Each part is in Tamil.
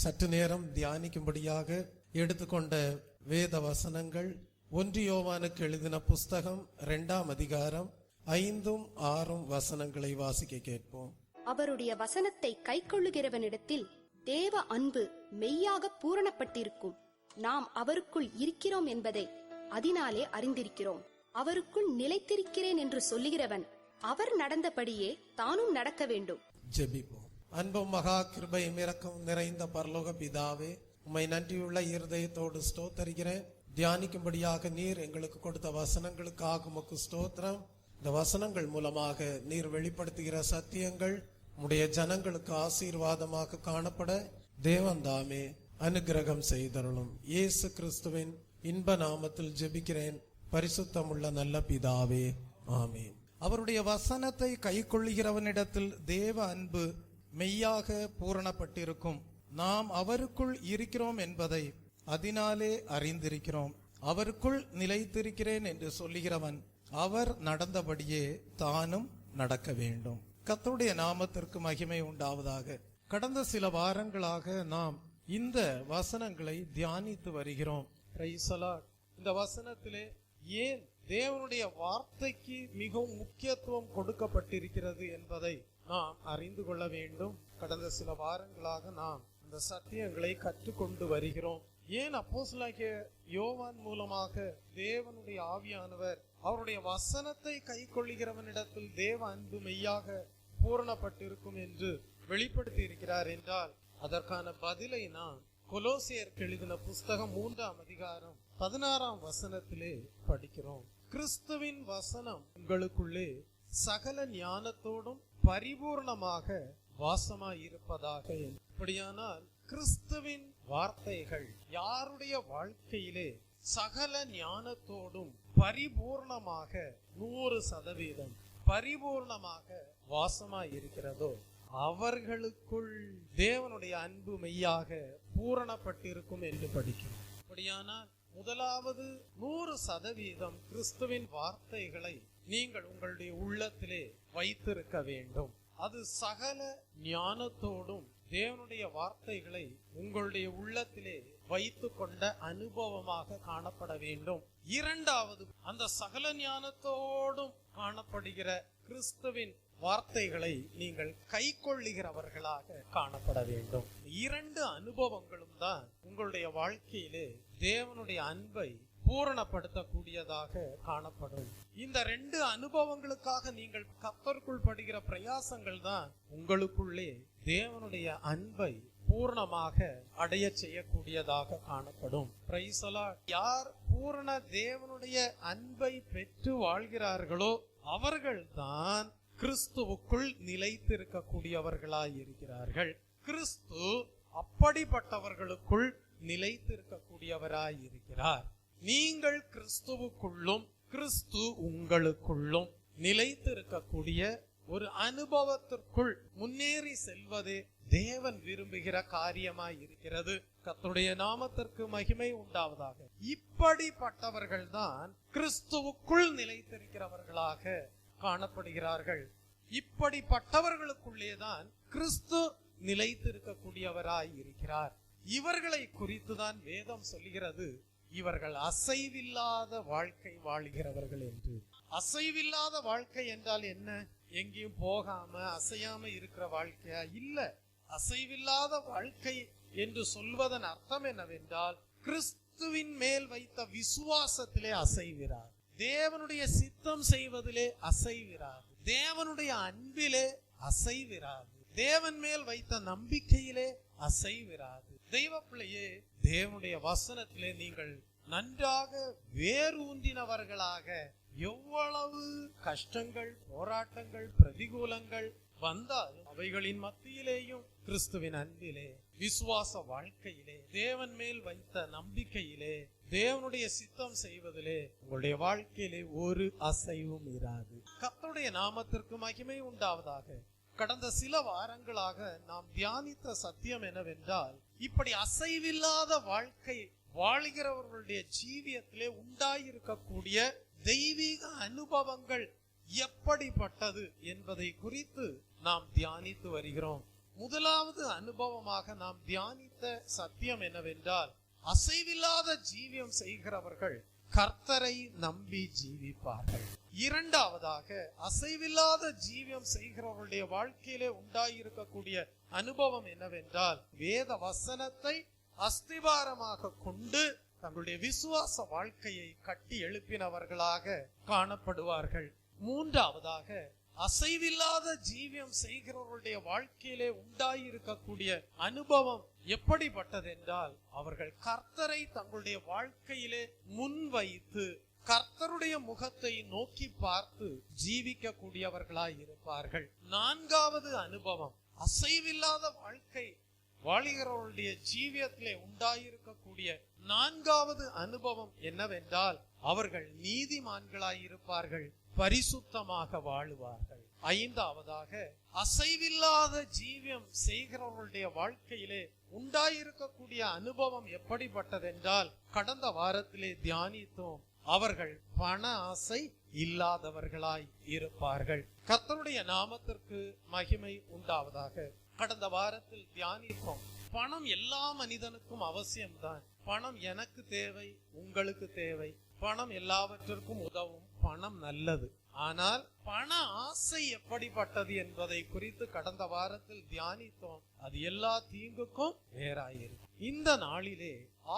சற்று நேரம் தியானிக்கும்படியாக எடுத்துக்கொண்ட வேத வசனங்கள் 1 யோவானுக்கு எழுதின புஸ்தகம் 2ஆம் அதிகாரம் 5, 6 வசனங்களை வாசிக்க கேட்போம். அவருடைய வசனத்தை கைக்கொள்ளுகிறவனிடத்தில் தேவ அன்பு மெய்யாக பூரணப்பட்டிருக்கும். நாம் அவருக்குள் இருக்கிறோம் என்பதை அதனாலே அறிந்திருக்கிறோம். அவருக்குள் நிலைத்திருக்கிறேன் என்று சொல்லுகிறவன் அவர் நடந்தபடியே தானும் நடக்க வேண்டும். ஜெபிப்போம். அன்பும் மகா கிருபையும் இரக்கம் நிறைந்த பரலோக பிதாவே, உம்மை நன்றியுள்ள இருதயத்தோடு ஸ்தோத்தரிக்கிறேன். தியானிக்கும்படியாக நீர் எங்களுக்கு கொடுத்த வசனங்களுக்காக உமக்கு ஸ்தோத்திரம். இந்த வசனங்கள் மூலமாக நீர் வெளிப்படுத்துகிற சத்தியங்கள் உம்முடைய ஜனங்களுக்கு ஆசீர்வாதமாக காணப்பட தேவன் தாமே அனுக்கிரகம் செய்தருளும். இயேசு கிறிஸ்துவின் இன்ப நாமத்தில் ஜெபிக்கிறேன் பரிசுத்தமுள்ள நல்ல பிதாவே, ஆமீன். அவருடைய வசனத்தை கைக்கொள்ளுகிறவனிடத்தில் தேவ அன்பு மெய்யாக பூரணப்பட்டிருக்கும். நாம் அவருக்குள் இருக்கிறோம் என்பதை அதனாலே அறிந்திருக்கிறோம். அவருக்குள் நிலைத்திருக்கிறேன் என்று சொல்லுகிறவன் அவர் நடந்தபடியே தானும் நடக்க வேண்டும். கர்த்தருடைய நாமத்திற்கு மகிமை உண்டாவதாக. கடந்த சில வாரங்களாக நாம் இந்த வசனங்களை தியானித்து வருகிறோம். Praise the Lord. இந்த வசனத்திலே ஏன் தேவனுடைய வார்த்தைக்கு மிகவும் முக்கியத்துவம் கொடுக்கப்பட்டிருக்கிறது என்பதை நாம் அறிந்து கொள்ள வேண்டும். கடந்த சில வாரங்களாக நாம் இந்த சத்தியங்களை கற்றுக்கொண்டு வருகிறோம். ஏன் அப்போஸ்தலனாகிய யோவான் மூலமாக தேவனுடைய ஆவியானவர் அவருடைய வசனத்தை கைக்கொள்ளுகிறவனிடத்தில் தேவ அன்பு மெய்யாக பூரணப்பட்டிருக்கும் என்று வெளிப்படுத்தி இருக்கிறார் என்றால் அதற்கான பதிலை நாம் கொலோசியருக்கு எழுதின புஸ்தகம் 3ஆம் அதிகாரம் 16ஆம் வசனத்திலே படிக்கிறோம். கிறிஸ்துவின் வசனம் உங்களுக்குள்ளே சகல ஞானத்தோடும் பரிபூர்ணமாக வாசமாயிருப்பதாக. அப்படியானால் கிறிஸ்துவின் வார்த்தைகள் யாருடைய வாழ்க்கையிலே சகல ஞானத்தோடும் பரிபூர்ணமாக 100% பரிபூர்ணமாக வாசமாயிருக்கிறதோ அவர்களுக்குள் தேவனுடைய அன்பு மெய்யாக பூரணப்பட்டிருக்கும் என்று படிக்கிறோம். அப்படியானால் முதலாவது 100% கிறிஸ்துவின் வார்த்தைகளை நீங்கள் உங்களுடைய உள்ளத்திலே வைத்திருக்க வேண்டும். அது சகல ஞானத்தோடும் தேவனுடைய வார்த்தைகளை உங்களுடைய உள்ளத்திலே வைத்து கொண்ட அனுபவமாக காணப்பட வேண்டும். இரண்டாவது, அந்த சகல ஞானத்தோடும் காணப்படுகிற கிறிஸ்துவின் வார்த்தைகளை நீங்கள் கைக்கொள்ளுகிறவர்களாக காணப்பட வேண்டும். 2 அனுபவங்களும் தான் உங்களுடைய வாழ்க்கையிலே தேவனுடைய அன்பை பூரணப்படுத்தக்கூடியதாக காணப்படும். இந்த 2 அனுபவங்களுக்காக நீங்கள் கர்த்தருக்குள் படுகிற பிரயாசங்கள் தான் உங்களுக்குள்ளே தேவனுடைய அன்பை பூர்ணமாக அடைய செய்யக்கூடியதாக காணப்படும். Praise the Lord. யார் பூரண தேவனுடைய அன்பை பெற்று வாழ்கிறார்களோ அவர்கள்தான் கிறிஸ்துவுக்குள் நிலைத்திருக்கக்கூடியவர்களாய் இருக்கிறார்கள். கிறிஸ்து அப்படிப்பட்டவர்களுக்குள் நிலைத்திருக்கக்கூடியவராய் இருக்கிறார். நீங்கள் கிறிஸ்துவுக்குள்ளும் கிறிஸ்து உங்களுக்குள்ளும் நிலைத்திருக்கக்கூடிய ஒரு அனுபவத்திற்குள் முன்னேறி செல்வதே தேவன் விரும்புகிற காரியமாய் இருக்கிறது. கர்த்தருடைய நாமத்திற்கு மகிமை உண்டாவதாக. இப்படிப்பட்டவர்கள் தான் கிறிஸ்துவுக்குள் நிலைத்திருக்கிறவர்களாக காணப்படுகிறார்கள். இப்படிப்பட்டவர்களுக்குள்ளேதான் கிறிஸ்து நிலைத்திருக்கக்கூடியவராய் இருக்கிறார். இவர்களை குறித்துதான் வேதம் சொல்லுகிறது, இவர்கள் அசைவில்லாத வாழ்க்கை வாழ்கிறவர்கள் என்று. அசைவில்லாத வாழ்க்கை என்றால் என்ன? எங்கேயும் போகாம அசையாம இருக்கிற வாழ்க்கையா? இல்ல. அசைவில்லாத வாழ்க்கை என்று சொல்வதன் அர்த்தம் என்னவென்றால் கிறிஸ்துவின் மேல் வைத்த விசுவாசத்திலே அசைவிறார், தேவனுடைய சித்தம் செய்வதிலே அசைவிறார், தேவனுடைய அன்பிலே அசைவிறார், தேவன் மேல் வைத்த நம்பிக்கையிலே அசைவிறாது. தெய்வ பிள்ளையே, தேவனுடைய வசனத்திலே நீங்கள் நன்றாக வேரூன்றினவர்களாக எவ்வளவு கஷ்டங்கள், போராட்டங்கள், பிரதிகூலங்கள் வந்தாலும் அவைகளின் மத்தியிலேயும் கிறிஸ்துவின் அன்பிலே, விசுவாச வாழ்க்கையிலே, தேவன் மேல் வைத்த நம்பிக்கையிலே, தேவனுடைய சித்தம் செய்வதிலே உங்களுடைய வாழ்க்கையிலே ஒரு அசைவும் இராது. கர்த்தருடைய நாமத்திற்கு மகிமை உண்டாவதாக. கடந்த சில வாரங்களாக நாம் தியானித்த சத்தியம் என்னவென்றால், இப்படி அசைவில்லாத வாழ்க்கை வாழ்கிறவர்களுடைய ஜீவியத்திலே உண்டாயிருக்கக்கூடிய தெய்வீக அனுபவங்கள் எப்படிப்பட்டது என்பதை குறித்து நாம் தியானித்து வருகிறோம். முதலாவது அனுபவமாக நாம் தியானித்த சத்தியம் என்னவென்றால், அசைவில்லாத ஜீவியம் செய்கிறவர்கள் கர்த்தரை நம்பி ஜீவிப்பார்கள். இரண்டாவதாக, அசைவில்லாத ஜீவியம் செய்கிறவர்களுடைய வாழ்க்கையிலே உண்டாயிருக்கக்கூடிய அனுபவம் என்னவென்றால், வேத வசனத்தை அஸ்திபாரமாக கொண்டு தங்களுடைய விசுவாச வாழ்க்கையை கட்டி எழுப்பினவர்களாக காணப்படுவார்கள். மூன்றாவதாக, அசைவில்லாத ஜீவியம் செய்கிறவர்களுடைய வாழ்க்கையிலே உண்டாயிருக்கக்கூடிய அனுபவம் எப்படிப்பட்டதென்றால், அவர்கள் கர்த்தரை தங்களுடைய வாழ்க்கையிலே முன்வைத்து கர்த்தருடைய முகத்தை நோக்கி பார்த்து ஜீவிக்க கூடியவர்களாய் இருப்பார்கள். நான்காவது அனுபவம், அசைவில்லாத வாழ்க்கை வாழ்கிறவர்களுடைய ஜீவியத்திலே உண்டாயிருக்கக்கூடிய நான்காவது அனுபவம் என்னவென்றால், அவர்கள் நீதிமான்களாய் இருப்பார்கள், பரிசுத்தமாக வாழுவார்கள். ஐந்தாவதாக, அசைவில்லாத ஜீவியம் செய்கிறவர்களுடைய வாழ்க்கையிலே உண்டாயிருக்கக்கூடிய அனுபவம் எப்படிப்பட்டதென்றால், கடந்த வாரத்திலே தியானித்தோம், அவர்கள் பண ஆசை இல்லாதவர்களாய் இருப்பார்கள். கர்த்தருடைய நாமத்திற்கு மகிமை உண்டாவதாக. கடந்த வாரத்தில் தியானித்தோம், பணம் எல்லா மனிதனுக்கும் அவசியம்தான். பணம் எனக்கு தேவை, உங்களுக்கு தேவை. பணம் எல்லாவற்றிற்கும் உதவும், பணம் நல்லது. ஆனால் பண ஆசை எப்படிப்பட்டது என்பதை குறித்து கடந்த வாரத்தில் தியானித்தோம். அது எல்லா தீங்குக்கும் வேறாயிருக்கும். இந்த நாளிலே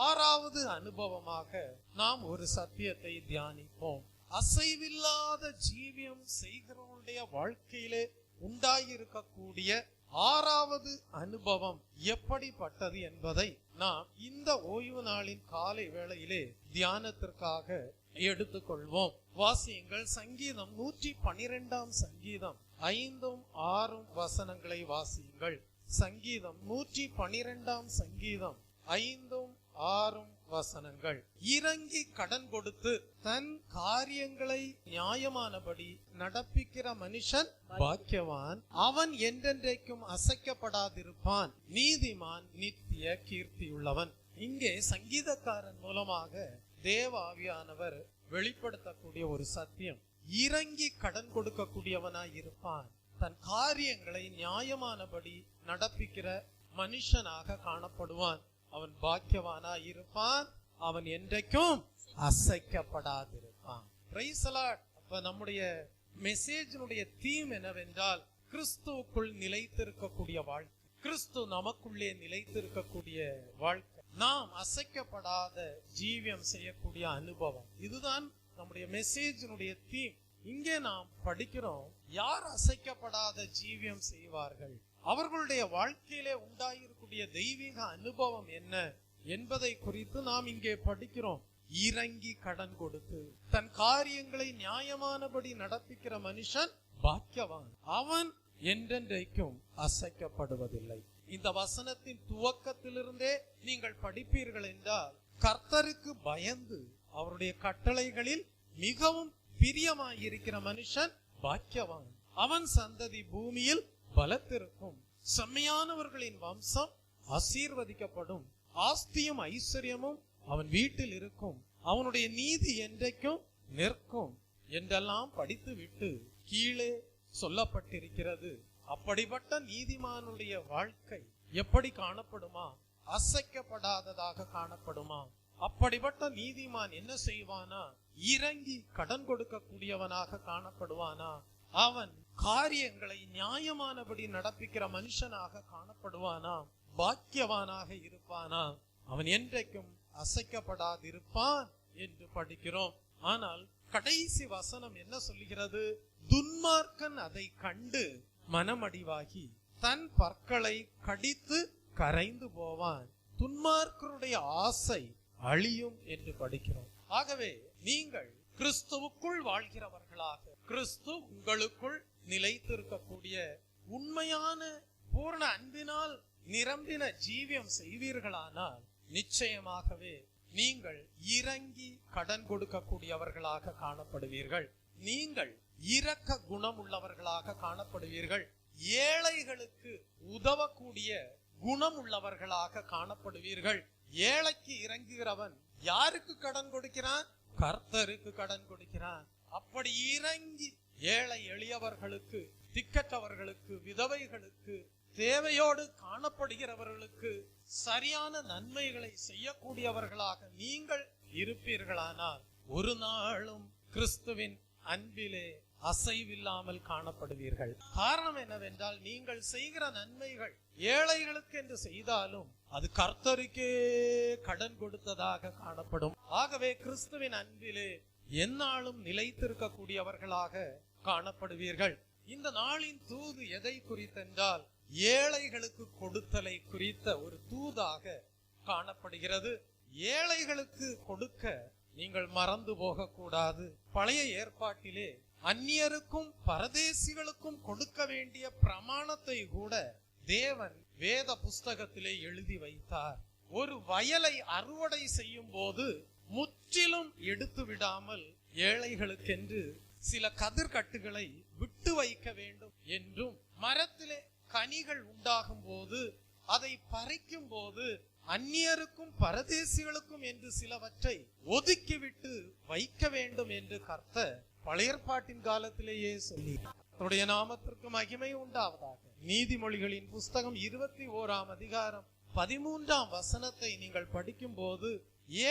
ஆறாவது அனுபவமாக நாம் ஒரு சத்தியத்தை தியானிப்போம். அசைவில்லாத ஜீவியம் செய்கிறவனுடைய வாழ்க்கையிலே உண்டாயிருக்கக்கூடிய ஆறாவது அனுபவம் எப்படிப்பட்டது என்பதை நாம் இந்த ஓய்வு நாளின் காலை வேளையிலே தியானத்திற்காக எடுத்துக்கொள்வோம். வாசியுங்கள். சங்கீதம் 112 சங்கீதம் 5, 6 வசனங்களை வாசியுங்கள். சங்கீதம் 112 சங்கீதம் 5, 6 வசனங்கள். இறங்கி கடன் கொடுத்து தன் காரியங்களை நியாயமானபடி நடப்பிக்கிற மனுஷன் பாக்கியவான், அவன் என்றென்றைக்கும் அசைக்கப்படாதிருப்பான், நீதிமான் நித்திய கீர்த்தியுள்ளவன். இங்கே சங்கீதக்காரன் மூலமாக தேவ ஆவியானவர் வெளிப்படுத்தக்கூடிய ஒரு சத்தியம், இறங்கி கடன் கொடுக்கக்கூடியவனாய் இருப்பான், தன் காரியங்களை நியாயமானபடி நடப்பிக்கிற மனுஷனாக காணப்படுவான், அவன் பாக்கியவானாய் இருப்பான், அவன் என்றைக்கும் அசைக்கப்படாதிருப்பான். Praise the Lord. அப்ப நம்முடைய மெசேஜினுடைய தீம் என்னவென்றால், கிறிஸ்துவுக்குள் நிலைத்திருக்கக்கூடிய வாழ்க்கை, கிறிஸ்து நமக்குள்ளே நிலைத்திருக்கக்கூடிய வாழ்க்கை, நாம் அசைக்கப்படாத ஜீவியம் செய்யக்கூடிய அனுபவம். இதுதான் நம்முடைய மெசேஜினுடைய தீம். இங்கே நாம் படிக்கிறோம், யார் அசைக்கப்படாத ஜீவியம் செய்வார்கள், அவர்களுடைய வாழ்க்கையிலே உண்டாயிருக்கூடிய தெய்வீக அனுபவம் என்ன என்பதை குறித்து நாம் இங்கே படிக்கிறோம். இறங்கி கடன் கொடுத்து தன் காரியங்களை நியாயமானபடி நடப்பிக்கிற மனுஷன் பாக்கியவான், அவன் என்றென்றைக்கும் அசைக்கப்படுவதில்லை. இந்த வசனத்தின் துவக்கத்திலிருந்தே நீங்கள் படிப்பீர்கள் என்றால், கர்த்தருக்கு பயந்து அவருடைய கட்டளைகளில் மிகவும் பிரியமாயிருக்கிற மனுஷன் பாக்கியவான், அவன் சந்ததி பூமியில் பலத்திருக்கும், செம்மையானவர்களின் வம்சம் ஆசீர்வதிக்கப்படும், ஆஸ்தியும் ஐஸ்வர்யமும் அவன் வீட்டில் இருக்கும், அவனுடைய நீதி என்றைக்கும் நிற்கும் என்றெல்லாம் படித்து விட்டு கீழே சொல்லப்பட்டிருக்கிறது. அப்படிப்பட்ட நீதிமானுடைய வாழ்க்கை எப்படி காணப்படுமா? அசைக்கப்படாததாக காணப்படுமா? அப்படிப்பட்ட நீதிமான் என்ன செய்வானா? இறங்கி கடன் கொடுக்கக்கூடியவனாக காணப்படுவானா? அவன் காரியங்களை நியாயமானபடி நடப்பிக்கிற மனுஷனாக காணப்படுவானா? பாக்கியவானாக இருப்பானா? அவன் என்றைக்கும் அசைக்கப்படாதிருப்பான் என்று படிக்கிறோம். ஆனால் கடைசி வசனம் என்ன சொல்லுகிறது? துன்மார்க்கன் அதை கண்டு மனமடிவாகி தன் பற்களை கடித்து கரைந்து போவான், துன்மார்க்கருடைய ஆசை அழியும் என்று படிக்கிறோம். ஆகவே நீங்கள் கிறிஸ்துவுக்குள் வாழ்கிறவர்களாக, கிறிஸ்து உங்களுக்குள் நிலைத்திருக்கக்கூடிய உண்மையான பூர்ண அன்பினால் நிரம்பின ஜீவியம் செய்வீர்களானால் நிச்சயமாகவே நீங்கள் இறங்கி கடன் கொடுக்கக்கூடியவர்களாக காணப்படுவீர்கள். நீங்கள் இரக்க குணம் உள்ளவர்களாக காணப்படுவீர்கள். ஏழைகளுக்கு உதவக்கூடிய குணம் உள்ளவர்களாக காணப்படுவீர்கள். ஏழைக்கு இறங்குகிறவன் யாருக்கு கடன் கொடுக்கிறான்? கர்த்தருக்கு கடன் கொடுக்கிறான். அப்படி இறங்கி ஏழை எளியவர்களுக்கு, திக்கற்றவர்களுக்கு, விதவைகளுக்கு, தேவையோடு காணப்படுகிறவர்களுக்கு சரியான நன்மைகளை செய்யக்கூடியவர்களாக நீங்கள் இருப்பீர்களானால் ஒரு நாளும் கிறிஸ்துவின் அன்பிலே அசைவில்லாமல் காணப்படுவீர்கள். காரணம் என்னவென்றால், நீங்கள் செய்கிற நன்மைகள் ஏழைகளுக்கு என்று செய்தாலும் அது கர்த்தருக்கே கடன் கொடுத்ததாக காணப்படும். ஆகவே கிறிஸ்துவின் அன்பிலே எந்நாளும் நிலைத்திருக்கக்கூடியவர்களாக காணப்படுவீர்கள். இந்த நாளின் தூது எதை குறித்தென்றால், ஏழைகளுக்கு கொடுத்தலை குறித்த ஒரு தூதாக காணப்படுகிறது. ஏழைகளுக்கு கொடுக்க நீங்கள் மறந்து போகக்கூடாது. பழைய ஏற்பாட்டிலே அந்நியருக்கும் பரதேசிகளுக்கும் கொடுக்க வேண்டிய பிரமாணத்தை கூட தேவன் வேத புஸ்தகத்திலே எழுதி வைத்தார். ஒரு வயலை அறுவடை செய்யும் போது முற்றிலும் எடுத்து விடாமல் ஏழைகளுக்கென்று சில கதிர்கட்டுகளை விட்டு வைக்க வேண்டும் என்றும், மரத்திலே கனிகள் உண்டாகும் போது அதை பறிக்கும் போது அந்நியருக்கும் பரதேசிகளுக்கும் என்று சிலவற்றை ஒதுக்கிவிட்டு வைக்க வேண்டும் என்று கர்த்தர் பழைய ஏற்பாட்டின் காலத்திலேயே சொல்லி, அவருடைய நாமத்திற்கு மகிமை உண்டாவதாக. நீதிமொழிகளின் புஸ்தகம் 21ஆம் அதிகாரம் 13ஆம் வசனத்தை நீங்கள் படிக்கும் போது,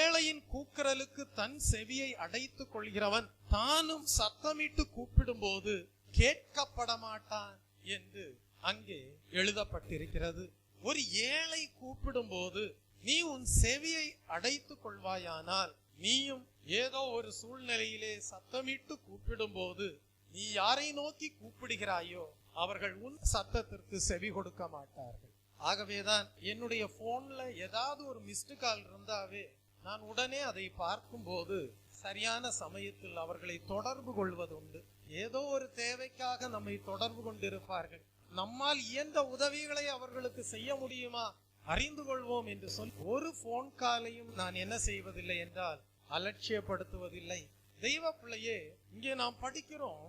ஏழையின் கூக்குரலுக்கு தன் செவியை அடைத்துக் கொள்கிறவன் தானும் சத்தமிட்டு கூப்பிடும் போது கேட்கப்பட மாட்டான் என்று அங்கே எழுதப்பட்டிருக்கிறது. ஒரு ஏழை கூப்பிடும் போது நீ உன் செவியை அடைத்துக் கொள்வாயானால், நீயும் ஏதோ ஒரு சூழ்நிலையிலே சத்தமிட்டு கூப்பிடும் போது நீ யாரை நோக்கி கூப்பிடுகிறாயோ அவர்கள் உன் சத்தத்திற்கு செவி கொடுக்க மாட்டார்கள். ஆகவேதான் என்னுடைய போன்ல ஏதாவது ஒரு மிஸ்டு கால் இருந்தாவே நான் உடனே அதை பார்க்கும் போது சரியான சமயத்தில் அவர்களை தொடர்பு கொள்வதுண்டு. ஏதோ ஒரு தேவைக்காக நம்மை தொடர்பு கொண்டிருப்பார்கள். நம்மால் இயன்ற உதவிகளை அவர்களுக்கு செய்ய முடியுமா, அறிந்து கொள்வோம் என்று சொல்லி ஒரு போன் காலையும் நான் என்ன செய்வதில்லை என்றால் அலட்சியப்படுத்துவதில்லை. தெய்வ பிள்ளையே, இங்கே நாம் படிக்கிறோம்,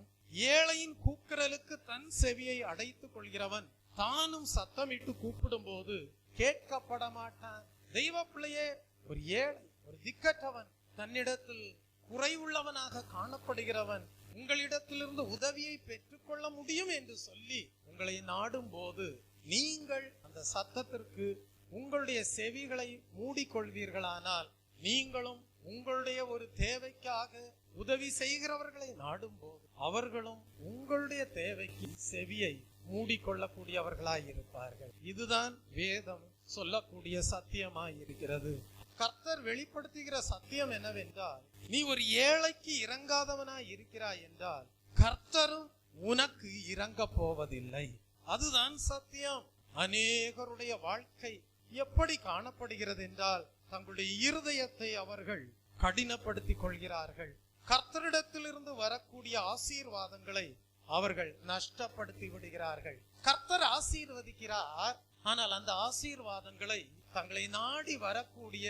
ஏழையின் கூக்குரலுக்கு தன் செவியை அடைத்துக் கொள்கிறவன் தானும் சத்தமிட்டு கூப்பிடும் போது கேட்கப்பட மாட்டான். தெய்வ பிள்ளையே, ஒரு ஏழை, ஒரு திக்கற்றவன், தன்னிடத்தில் குறைவுள்ளவனாக காணப்படுகிறவன் உங்களிடத்திலிருந்து உதவியை பெற்றுக்கொள்ள முடியும் என்று சொல்லி உங்களை நாடும் போது நீங்கள் அந்த சத்தத்திற்கு உங்களுடைய செவிகளை மூடிக்கொள்வீர்களானால், நீங்களும் உங்களுடைய ஒரு தேவைக்காக உதவி செய்கிறவர்களை நாடும் போது அவர்களும் உங்களுடைய தேவைக்கு செவியை மூடிக்கொள்ளக்கூடியவர்களாய் இருப்பார்கள். இதுதான் வேதம் சொல்லக்கூடிய சத்தியமாய் இருக்கிறது. கர்த்தர் வெளிப்படுத்துகிற சத்தியம் என்னவென்றால், நீ ஒரு ஏழைக்கு இறங்காதவனாய் இருக்கிறாய் என்றால் கர்த்தரும் உனக்கு இறங்க போவதில்லை. அதுதான் சத்தியம். அநேகருடைய வாழ்க்கை எப்படி காணப்படுகிறது என்றால், தங்களுடைய இருதயத்தை அவர்கள் கடினப்படுத்திக் கொள்கிறார்கள். கர்த்தரிடத்திலிருந்து வரக்கூடிய ஆசீர்வாதங்களை அவர்கள் நஷ்டப்படுத்தி விடுகிறார்கள். கர்த்தர் ஆசீர்வதிக்கிறார், ஆனால் அந்த ஆசீர்வாதங்களை தங்களை நாடி வரக்கூடிய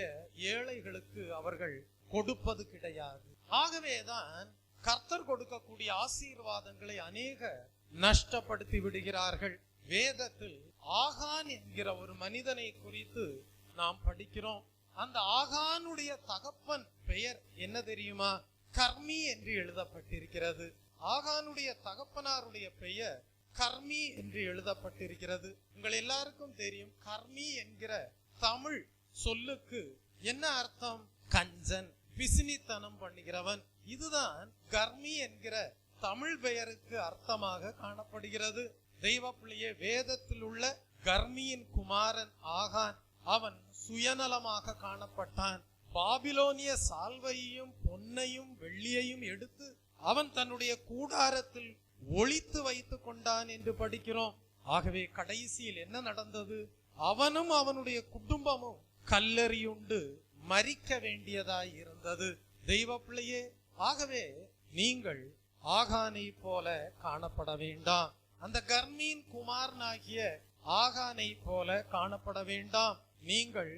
ஏழைகளுக்கு அவர்கள் கொடுப்பது கிடையாது. ஆகவேதான் கர்த்தர் கொடுக்கக்கூடிய ஆசீர்வாதங்களை அநேக நஷ்டப்படுத்தி விடுகிறார்கள். வேதத்தில் ஆகான் என்கிற ஒரு மனிதனை குறித்து நாம் படிக்கிறோம். அந்த ஆகானுடைய தகப்பன் பெயர் என்ன தெரியுமா? கர்மி என்று எழுதப்பட்டிருக்கிறது. ஆகானுடைய தகப்பனாருடைய பெயர் கர்மி என்று எழுதப்பட்டிருக்கிறது. உங்கள் எல்லாருக்கும் தெரியும், கர்மி என்கிற தமிழ் சொல்லுக்கு என்ன அர்த்தம்? கஞ்சன், பிசினித்தனம் பண்ணுகிறவன். இதுதான் கர்மி என்கிற தமிழ் பெயருக்கு அர்த்தமாக காணப்படுகிறது. தெய்வ பிள்ளையே, வேதத்தில் உள்ள கர்மியின் குமாரன் ஆகான், அவன் சுயநலமாக காணப்பட்டான். பாபிலோனிய சால்வையையும் பொன்னையும் வெள்ளியையும் எடுத்து அவன் தன்னுடைய கூடாரத்தில் ஒளித்து வைத்துக் கொண்டான் என்று படிக்கிறோம். ஆகவே கடைசியில் என்ன நடந்தது? அவனும் அவனுடைய குடும்பமும் கல்லெறியுண்டு மரிக்க வேண்டியதாய் இருந்தது. தெய்வ பிள்ளையே, ஆகவே நீங்கள் ஆகானை போல காணப்பட வேண்டாம். அந்த கர்மியின் குமாரனாகிய ஆகானை போல காணப்பட வேண்டாம். நீங்கள்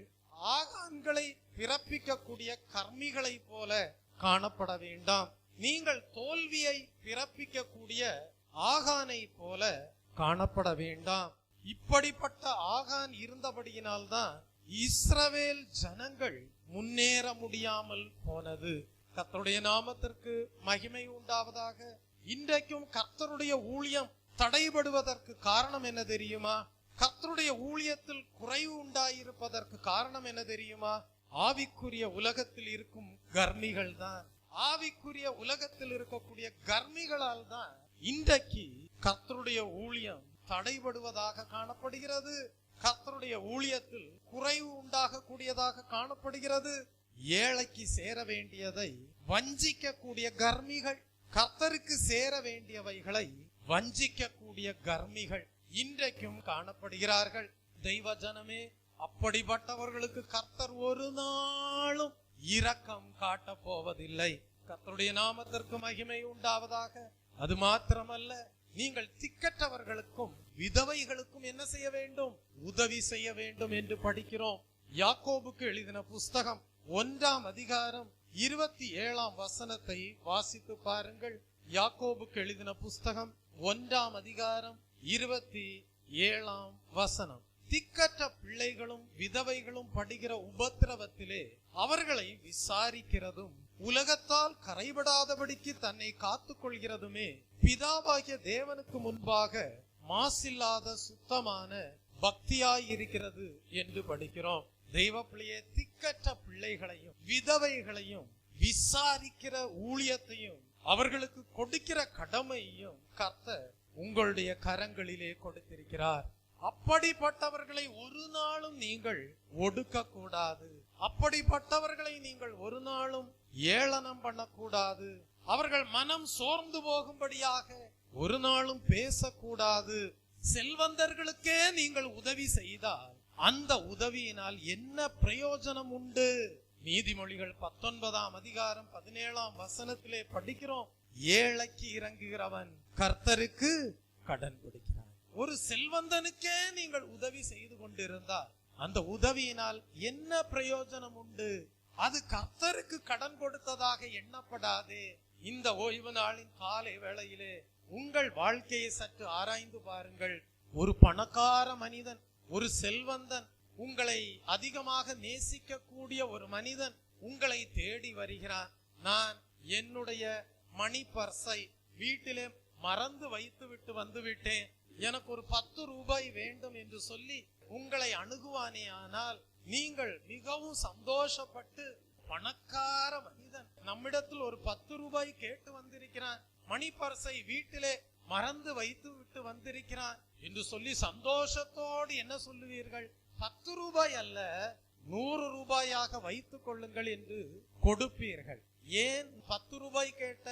ஆகான்களை பிறப்பிக்கக்கூடிய கர்மிகளை போல காணப்பட வேண்டாம். நீங்கள் தோல்வியை பிறப்பிக்கக்கூடிய ஆகானை போல காணப்பட வேண்டாம். இப்படிப்பட்ட ஆகான் இருந்தபடியினால்தான் இஸ்ரவேல் ஜனங்கள் முன்னேற முடியாமல் போனது. கர்த்தருடைய நாமத்திற்கு மகிமை உண்டாவதாக. இன்றைக்கும் கர்த்தருடைய ஊழியம் தடைபடுவதற்கு காரணம் என்ன தெரியுமா? கர்த்தருடைய ஊழியத்தில் குறைவு உண்டாயிருப்பதற்கு காரணம் என்ன தெரியுமா? ஆவிக்குரிய உலகத்தில் இருக்கும் கர்மிகள் தான். ஆவிக்குரிய உலகத்தில் இருக்கக்கூடிய கர்மிகளால் தான் இன்றைக்கு கர்த்தருடைய ஊழியம் தடைபடுவதாக காணப்படுகிறது. கர்த்தருடைய ஊழியத்தில் குறைவு உண்டாக கூடியதாக காணப்படுகிறது. ஏழைக்கு சேர வேண்டியதை வஞ்சிக்க கூடிய கர்மிகள், கர்த்தருக்கு சேர வேண்டியவைகளை வஞ்சிக்க கூடிய கர்மிகள் இன்றைக்கும் காணப்படுகிறார்கள். தெய்வ ஜனமே, அப்படிப்பட்டவர்களுக்கு கர்த்தர் ஒரு நாளும் இரக்கம் காட்ட போவதில்லை. கர்த்தருடைய நாமத்திற்கு மகிமை உண்டாவதாக. அது மாத்திரமல்ல, நீங்கள் திக்கற்றவர்களுக்கும் விதவைகளுக்கும் என்ன செய்ய வேண்டும்? உதவி செய்ய வேண்டும் என்று படிக்கிறோம். யாக்கோபுக்கு எழுதின புஸ்தகம் 1ஆம் அதிகாரம் 27ஆம் வசனத்தை வாசித்து பாருங்கள். யாக்கோபுக்கு எழுதின புஸ்தகம் 1ஆம் அதிகாரம் 27ஆம் வசனம். திக்கற்ற பிள்ளைகளும் விதவைகளும் படுகிற உபத்திரவத்திலே அவர்களை விசாரிக்கிறதும் உலகத்தால் கரைபடாதபடிக்கு தன்னை காத்துக் கொள்கிறதுமே பிதாவாகிய தேவனுக்கு முன்பாக மாசில்லாத சுத்தமான பக்தியாயிருக்கிறது என்று படிக்கிறோம். தெய்வ பிள்ளையே, திக்கற்ற பிள்ளைகளையும் விதவைகளையும் விசாரிக்கிற ஊழியத்தையும் அவர்களுக்கு கொடுக்கிற கடமையையும் கர்த்தர் உங்களுடைய கரங்களிலே கொடுத்திருக்கிறார். அப்படிப்பட்டவர்களை ஒரு நாளும் நீங்கள் ஒடுக்க கூடாது. அப்படிப்பட்டவர்களை நீங்கள் ஒரு நாளும் ஏளனம் பண்ணக்கூடாது. அவர்கள் மனம் சோர்ந்து போகும்படியாக ஒரு நாளும் பேசக்கூடாது. செல்வந்தர்களுக்கே நீங்கள் உதவி செய்தால் அந்த உதவியினால் என்ன பிரயோஜனம் உண்டு? நீதிமொழிகள் 19ஆம் அதிகாரம் 17ஆம் வசனத்திலே படிக்கிறோம். ஏழைக்கு இறங்குகிறவன் கர்த்தருக்கு கடன் கொடுக்கிறான். ஒரு செல்வந்தனுக்கே நீங்கள் உதவி செய்து கொண்டிருந்தால் அந்த உதவியினால் என்ன பிரயோஜனம் உண்டு? அது கர்த்தருக்கு கடன் கொடுத்ததாக எண்ணப்படாதே. இந்த ஓய்வு நாளின் காலை வேளையிலே உங்கள் வாழ்க்கையை சற்று ஆராய்ந்து பாருங்கள். ஒரு பணக்கார மனிதன், ஒரு செல்வந்தன், உங்களை அதிகமாக நேசிக்க கூடிய ஒரு மனிதன் உங்களை தேடி வருகிறான். நான் என்னுடைய மணி பர்ஸை வீட்டிலே மறந்து வைத்து விட்டு வந்து விட்டேன், எனக்கு ஒரு 10 ரூபாய் வேண்டும் என்று சொல்லி உங்களை அணுகுவானே. ஆனால் நீங்கள் மிகவும் சந்தோஷப்பட்டு, பணக்கார மனிதன் நம்மிடத்தில் ஒரு 10 ரூபாய் கேட்டு வந்திருக்கிறான், மணி பர்ஸை வீட்டிலே மறந்து வைத்து விட்டு வந்திருக்கிறான் என்று சொல்லி சந்தோஷத்தோடு என்ன சொல்லுவீர்கள்? 10 ரூபாய் அல்ல, 100 ரூபாயாக வைத்துக் கொள்ளுங்கள் என்று கொடுப்பீர்கள். ஏன் 10 ரூபாய் கேட்ட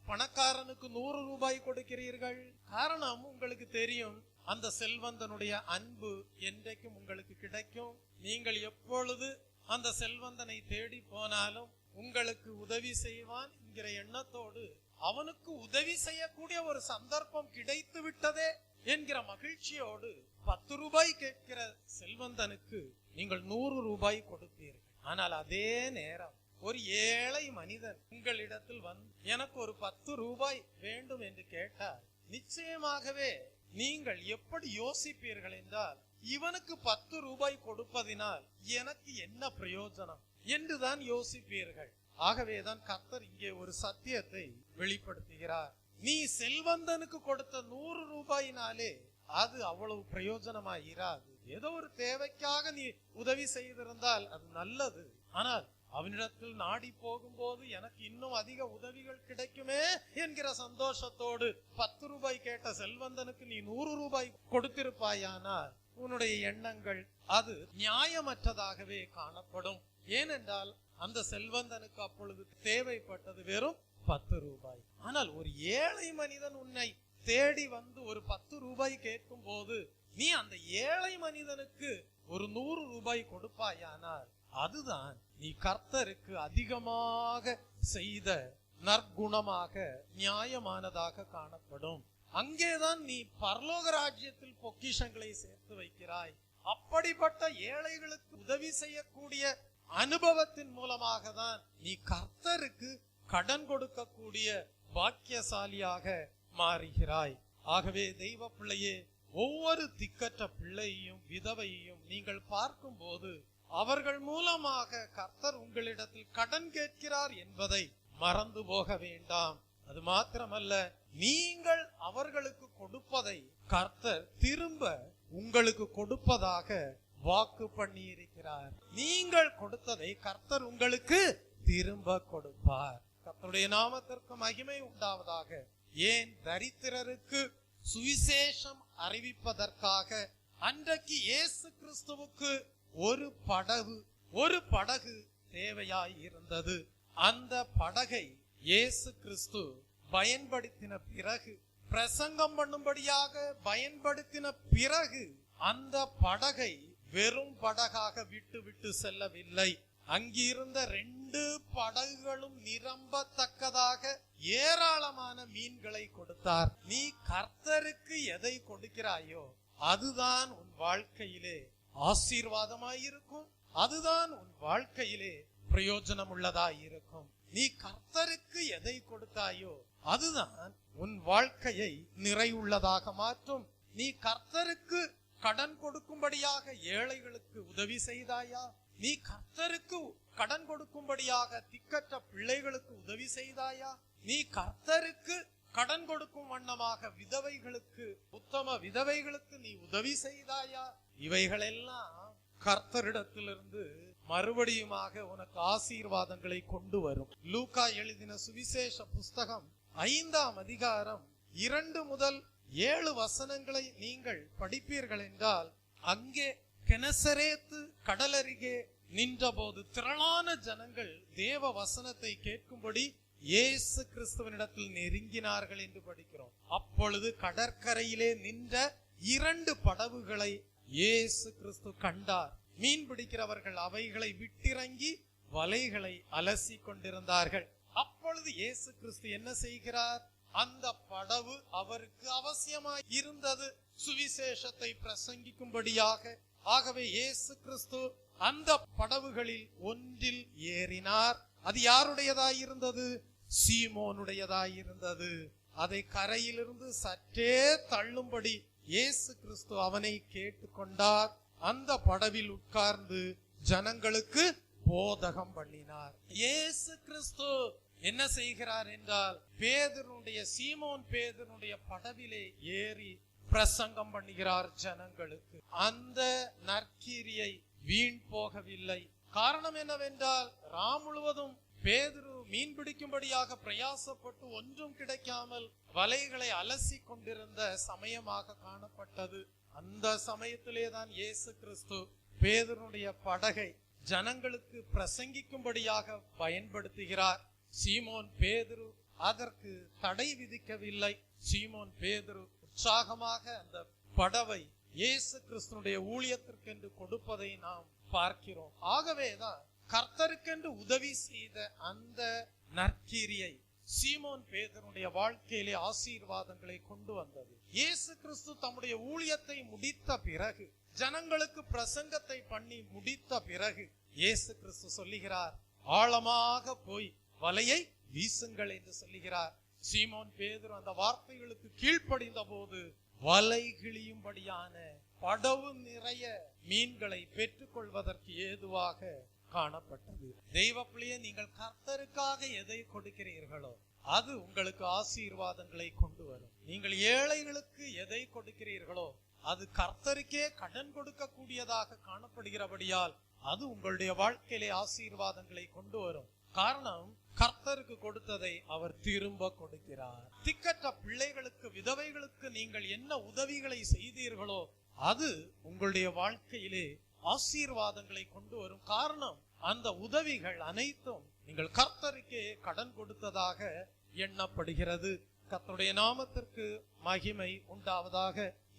பணக்காரனுக்கு 100 ரூபாய் கொடுக்கிறீர்கள்? காரணம் உங்களுக்கு தெரியும், அந்த செல்வந்தனுடைய அன்பு என்றைக்கும் உங்களுக்கு கிடைக்கும். நீங்கள் எப்பொழுது அந்த செல்வந்தனை தேடி போனாலும் உங்களுக்கு உதவி செய்வான் என்கிற எண்ணத்தோடு, அவனுக்கு உதவி செய்யக்கூடிய ஒரு சந்தர்ப்பம் கிடைத்து விட்டதே என்கிற மகிழ்ச்சியோடு 10 ரூபாய் கேட்கிற செல்வந்தனுக்கு நீங்கள் 100 ரூபாய் கொடுப்பீர்கள். ஆனால் அதே நேரம் ஒரு ஏழை மனிதன் உங்களிடத்தில் வந்து எனக்கு ஒரு 10 ரூபாய் வேண்டும் என்று கேட்டால் நிச்சயமாகவே நீங்கள் எப்படி யோசிப்பீர்கள் என்றால், இவனுக்கு 10 ரூபாய் கொடுப்பதினால் எனக்கு என்ன பிரயோஜனம் என்றுதான் யோசிப்பீர்கள். ஆகவேதான் கர்த்தர் இங்கே ஒரு சத்தியத்தை வெளிப்படுத்துகிறார். நீ செல்வந்தனுக்கு கொடுத்த 100 ரூபாயினாலே அது அவ்வளவு பிரயோஜனமாயிராது. ஏதோ ஒரு தேவைக்காக நீ உதவி செய்திருந்தால் அது நல்லது. ஆனால் அவனிடத்தில் நாடி போகும்போது எனக்கு இன்னும் அதிக உதவிகள் கிடைக்குமே என்கிற சந்தோஷத்தோடு 10 ரூபாய் கேட்ட செல்வந்தனுக்கு நீ 100 ரூபாய் கொடுத்திருப்பாயானால் உன்னுடைய எண்ணங்கள் அது நியாயமற்றதாகவே காணப்படும். ஏனென்றால் அந்த செல்வந்தனுக்கு அப்பொழுது தேவைப்பட்டது வெறும் 10 ரூபாய். ஆனால் ஒரு ஏழை மனிதன் உன்னை தேடி வந்து ஒரு 10 ரூபாய் கேட்கும் போது நீ அந்த ஏழை மனிதனுக்கு ஒரு 100 ரூபாய் கொடுப்பாயானால் அதுதான் நீ கர்த்தருக்கு அதிகமாக செய்த நற்குணமாக நியாயமானதாக காணப்படும். அங்கேதான் நீ பரலோக ராஜ்யத்தில் பொக்கிஷங்களை சேர்த்து வைக்கிறாய். அப்படிப்பட்ட ஏழைகளுக்கு உதவி செய்யக்கூடிய அனுபவத்தின் மூலமாக தான் நீ கர்த்தருக்கு கடன் கொடுக்கக்கூடிய பாக்கியசாலியாக மாறுகிறாய். ஆகவே தெய்வ பிள்ளையே, ஒவ்வொரு திக்கற்ற பிள்ளையையும் விதவையையும் நீங்கள் பார்க்கும் போது அவர்கள் மூலமாக கர்த்தர் உங்களிடத்தில் கடன் கேட்கிறார் என்பதை மறந்து போக வேண்டாம். அது மாத்திரமல்ல, நீங்கள் அவர்களுக்கு கொடுப்பதை கர்த்தர் திரும்ப உங்களுக்கு கொடுப்பதாக வாக்கு பண்ணி இருக்கிறார். நீங்கள் கொடுத்ததை கர்த்தர் உங்களுக்கு திரும்ப கொடுப்பார். கர்த்தருடைய நாமத்திற்கு மகிமை உண்டாவதாக. ஏன் தரித்திரருக்கு சுவிசேஷம் அறிவிப்பதற்காக அன்றைக்கு இயேசு கிறிஸ்துவுக்கு ஒரு படகு தேவையாய் இருந்தது. அந்த படகை இயேசு கிறிஸ்து பயன்படுத்தின பிறகு, பிரசங்கம் பண்ணும்படியாக பயன்படுத்தின பிறகு, அந்த படகை வெறும் படகாக விட்டு செல்லவில்லை. அங்கிருந்த 2 படகுகளும் நிரம்பத்தக்கதாக ஏராளமான மீன்களை கொடுத்தார். நீ கர்த்தருக்கு எதை கொடுக்கிறாயோ அதுதான் உன் வாழ்க்கையிலே ஆசீர்வாதமாயிருக்கும். அதுதான் உன் வாழ்க்கையிலே பிரயோஜனம் உள்ளதாயிருக்கும். நீ கர்த்தருக்கு எதை கொடுத்தாயோ அதுதான் உன் வாழ்க்கையை நிறைவுள்ளதாக மாற்றும். நீ கர்த்தருக்கு கடன் கொடுக்கும்படியாக ஏழைகளுக்கு உதவி செய்தாயா? நீ கர்த்தருக்கு கடன் கொடுக்கும்படியாக திக்கற்ற பிள்ளைகளுக்கு உதவி செய்தாயா? நீ கர்த்தருக்கு கடன் கொடுக்கும் வண்ணமாக விதவைகளுக்கு, உத்தம விதவைகளுக்கு நீ உதவி செய்தாயா? இவைகளெல்லாம் கர்த்தரிடத்திலிருந்து மறுபடியுமாக உனக்கு ஆசீர்வாதங்களை கொண்டு வரும். லூக்கா எழுதின சுவிசேஷ புஸ்தகம் 5ஆம் அதிகாரம் 2 முதல் 7 வசனங்களை நீங்கள் படிப்பீர்கள் என்றால், அங்கே கெனசரேத்து கடலருகே நின்றபோது திரளான ஜனங்கள் தேவ வசனத்தை கேட்கும்படி இயேசு கிறிஸ்துவனிடத்தில் நெருங்கினார்கள் என்று படிக்கிறோம். அப்பொழுது கடற்கரையிலே நின்ற 2 படகுகளை இயேசு கிறிஸ்து கண்டார். மீன் பிடிக்கிறவர்கள் அவைகளை விட்டிறங்கி வலைகளை அலசி கொண்டிருந்தார்கள். அப்பொழுது இயேசு கிறிஸ்து என்ன செய்கிறார்? அந்த படகு அவருக்கு அவசியமாய் இருந்தது, சுவிசேஷத்தை பிரசங்கிக்கும்படியாக. ஆகவே இயேசு கிறிஸ்து அந்த படகுகளில் ஒன்றில் ஏறினார். அது யாருடையதாயிருந்தது? சீமோனுடையதாயிருந்தது. அதை கரையிலிருந்து சற்றே தள்ளும்படி இயேசு கிறிஸ்து அவனை கேட்டுக்கொண்டார். அந்த படவில் உட்கார்ந்து ஜனங்களுக்கு போதகம் பண்ணினார். இயேசு கிறிஸ்து என்ன செய்கிறார் என்றால், சீமோன் பேதுருடைய படவிலே ஏறி பிரசங்கம் பண்ணுகிறார் ஜனங்களுக்கு. அந்த நற்கிரியை வீண் போகவில்லை. காரணம் என்னவென்றால், ராம் முழுவதும் பேதுரு மீன் பிடிக்கும்படியாக பிரயாசப்பட்டு ஒன்றும் கிடைக்காமல் வலைகளை அலசி கொண்டிருந்த சமயமாக காணப்பட்டது. அந்த சமயத்திலே தான் இயேசு கிறிஸ்து பேதுருடைய படகை ஜனங்களுக்கு பிரசங்கிக்கும்படியாக பயன்படுத்துகிறார். சீமோன் பேதுரு அதற்கு தடை விதிக்கவில்லை. சீமோன் பேதுரு உற்சாகமாக அந்த படவை இயேசு கிறிஸ்துனுடைய ஊழியத்திற்கென்று கொடுப்பதை நாம் பார்க்கிறோம். ஆகவேதான் கர்த்தருக்கென்று உதவி செய்த அந்த நற்கிரியை சீமோன் பேதுருடைய வாழ்க்கையிலே ஆசீர்வாதங்களை கொண்டு வந்தது. இயேசு கிறிஸ்து தம்முடைய ஊழியத்தை முடித்த பிறகு, ஜனங்களுக்கு பிரசங்கத்தை பண்ணி முடித்த பிறகு, இயேசு கிறிஸ்து சொல்லுகிறார், ஆழமாக போய் வலையை வீசுங்கள் என்று சொல்லுகிறார். சீமோன் பேதுரு அந்த வார்த்தைகளுக்கு கீழ்ப்படிந்த போது வலை கிழியும்படியான படவு நிறைய மீன்களை பெற்றுக் கொள்வதற்கு ஏதுவாக காணப்பட்டது. தெய்வ பிள்ளையே, நீங்கள் கர்த்தருக்காக எதை கொடுக்கிறீர்களோ அது உங்களுக்கு ஆசீர்வாதங்களை கொண்டு வரும். நீங்கள் ஏழைகளுக்கு எதை கொடுக்கிறீர்களோ அது கர்த்தருக்கே கடன் கொடுக்க கூடியதாக காணப்படுகிறபடியால் அது உங்களுடைய வாழ்க்கையிலே ஆசீர்வாதங்களை கொண்டு வரும். காரணம், கர்த்தருக்கு கொடுத்ததை அவர் திரும்ப கொடுக்கிறார். திக்கற்ற பிள்ளைகளுக்கு, விதவைகளுக்கு நீங்கள் என்ன உதவிகளை செய்தீர்களோ அது உங்களுடைய வாழ்க்கையிலே ஆசீர்வாதங்களை கொண்டு வரும். காரணம், அந்த உதவிகள் அனைத்தும் நீங்கள் கர்த்தருக்கே கடன் கொடுத்ததாக எண்ணப்படுகிறது. கர்த்தருடைய நாமத்திற்கு மகிமை உண்டாவதாக.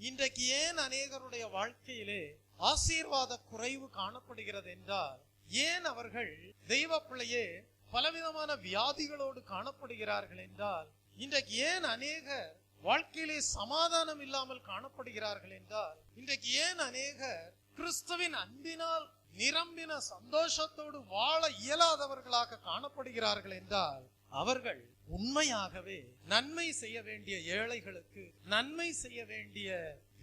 இன்றைக்கு ஏன் அநேகருடைய வாழ்க்கையிலே ஆசீர்வாத குறைவு காணப்படுகிறது என்றால், ஏன் அவர்கள் தெய்வ பிள்ளையே பலவிதமான வியாதிகளோடு காணப்படுகிறார்கள் என்றால், இன்றைக்கு ஏன் அநேகர் வாழ்க்கையிலே சமாதானம் இல்லாமல் காணப்படுகிறார்கள் என்றால், இன்றைக்கு ஏன் அநேகர் கிறிஸ்துவின் அன்பினால் நிரம்பின சந்தோஷத்தோடு வாழ இயலாதவர்களாக காணப்படுகிறார்கள் என்றால், அவர்கள் உண்மையாகவே நன்மை செய்ய வேண்டிய ஏழைகளுக்கு, நன்மை செய்ய வேண்டிய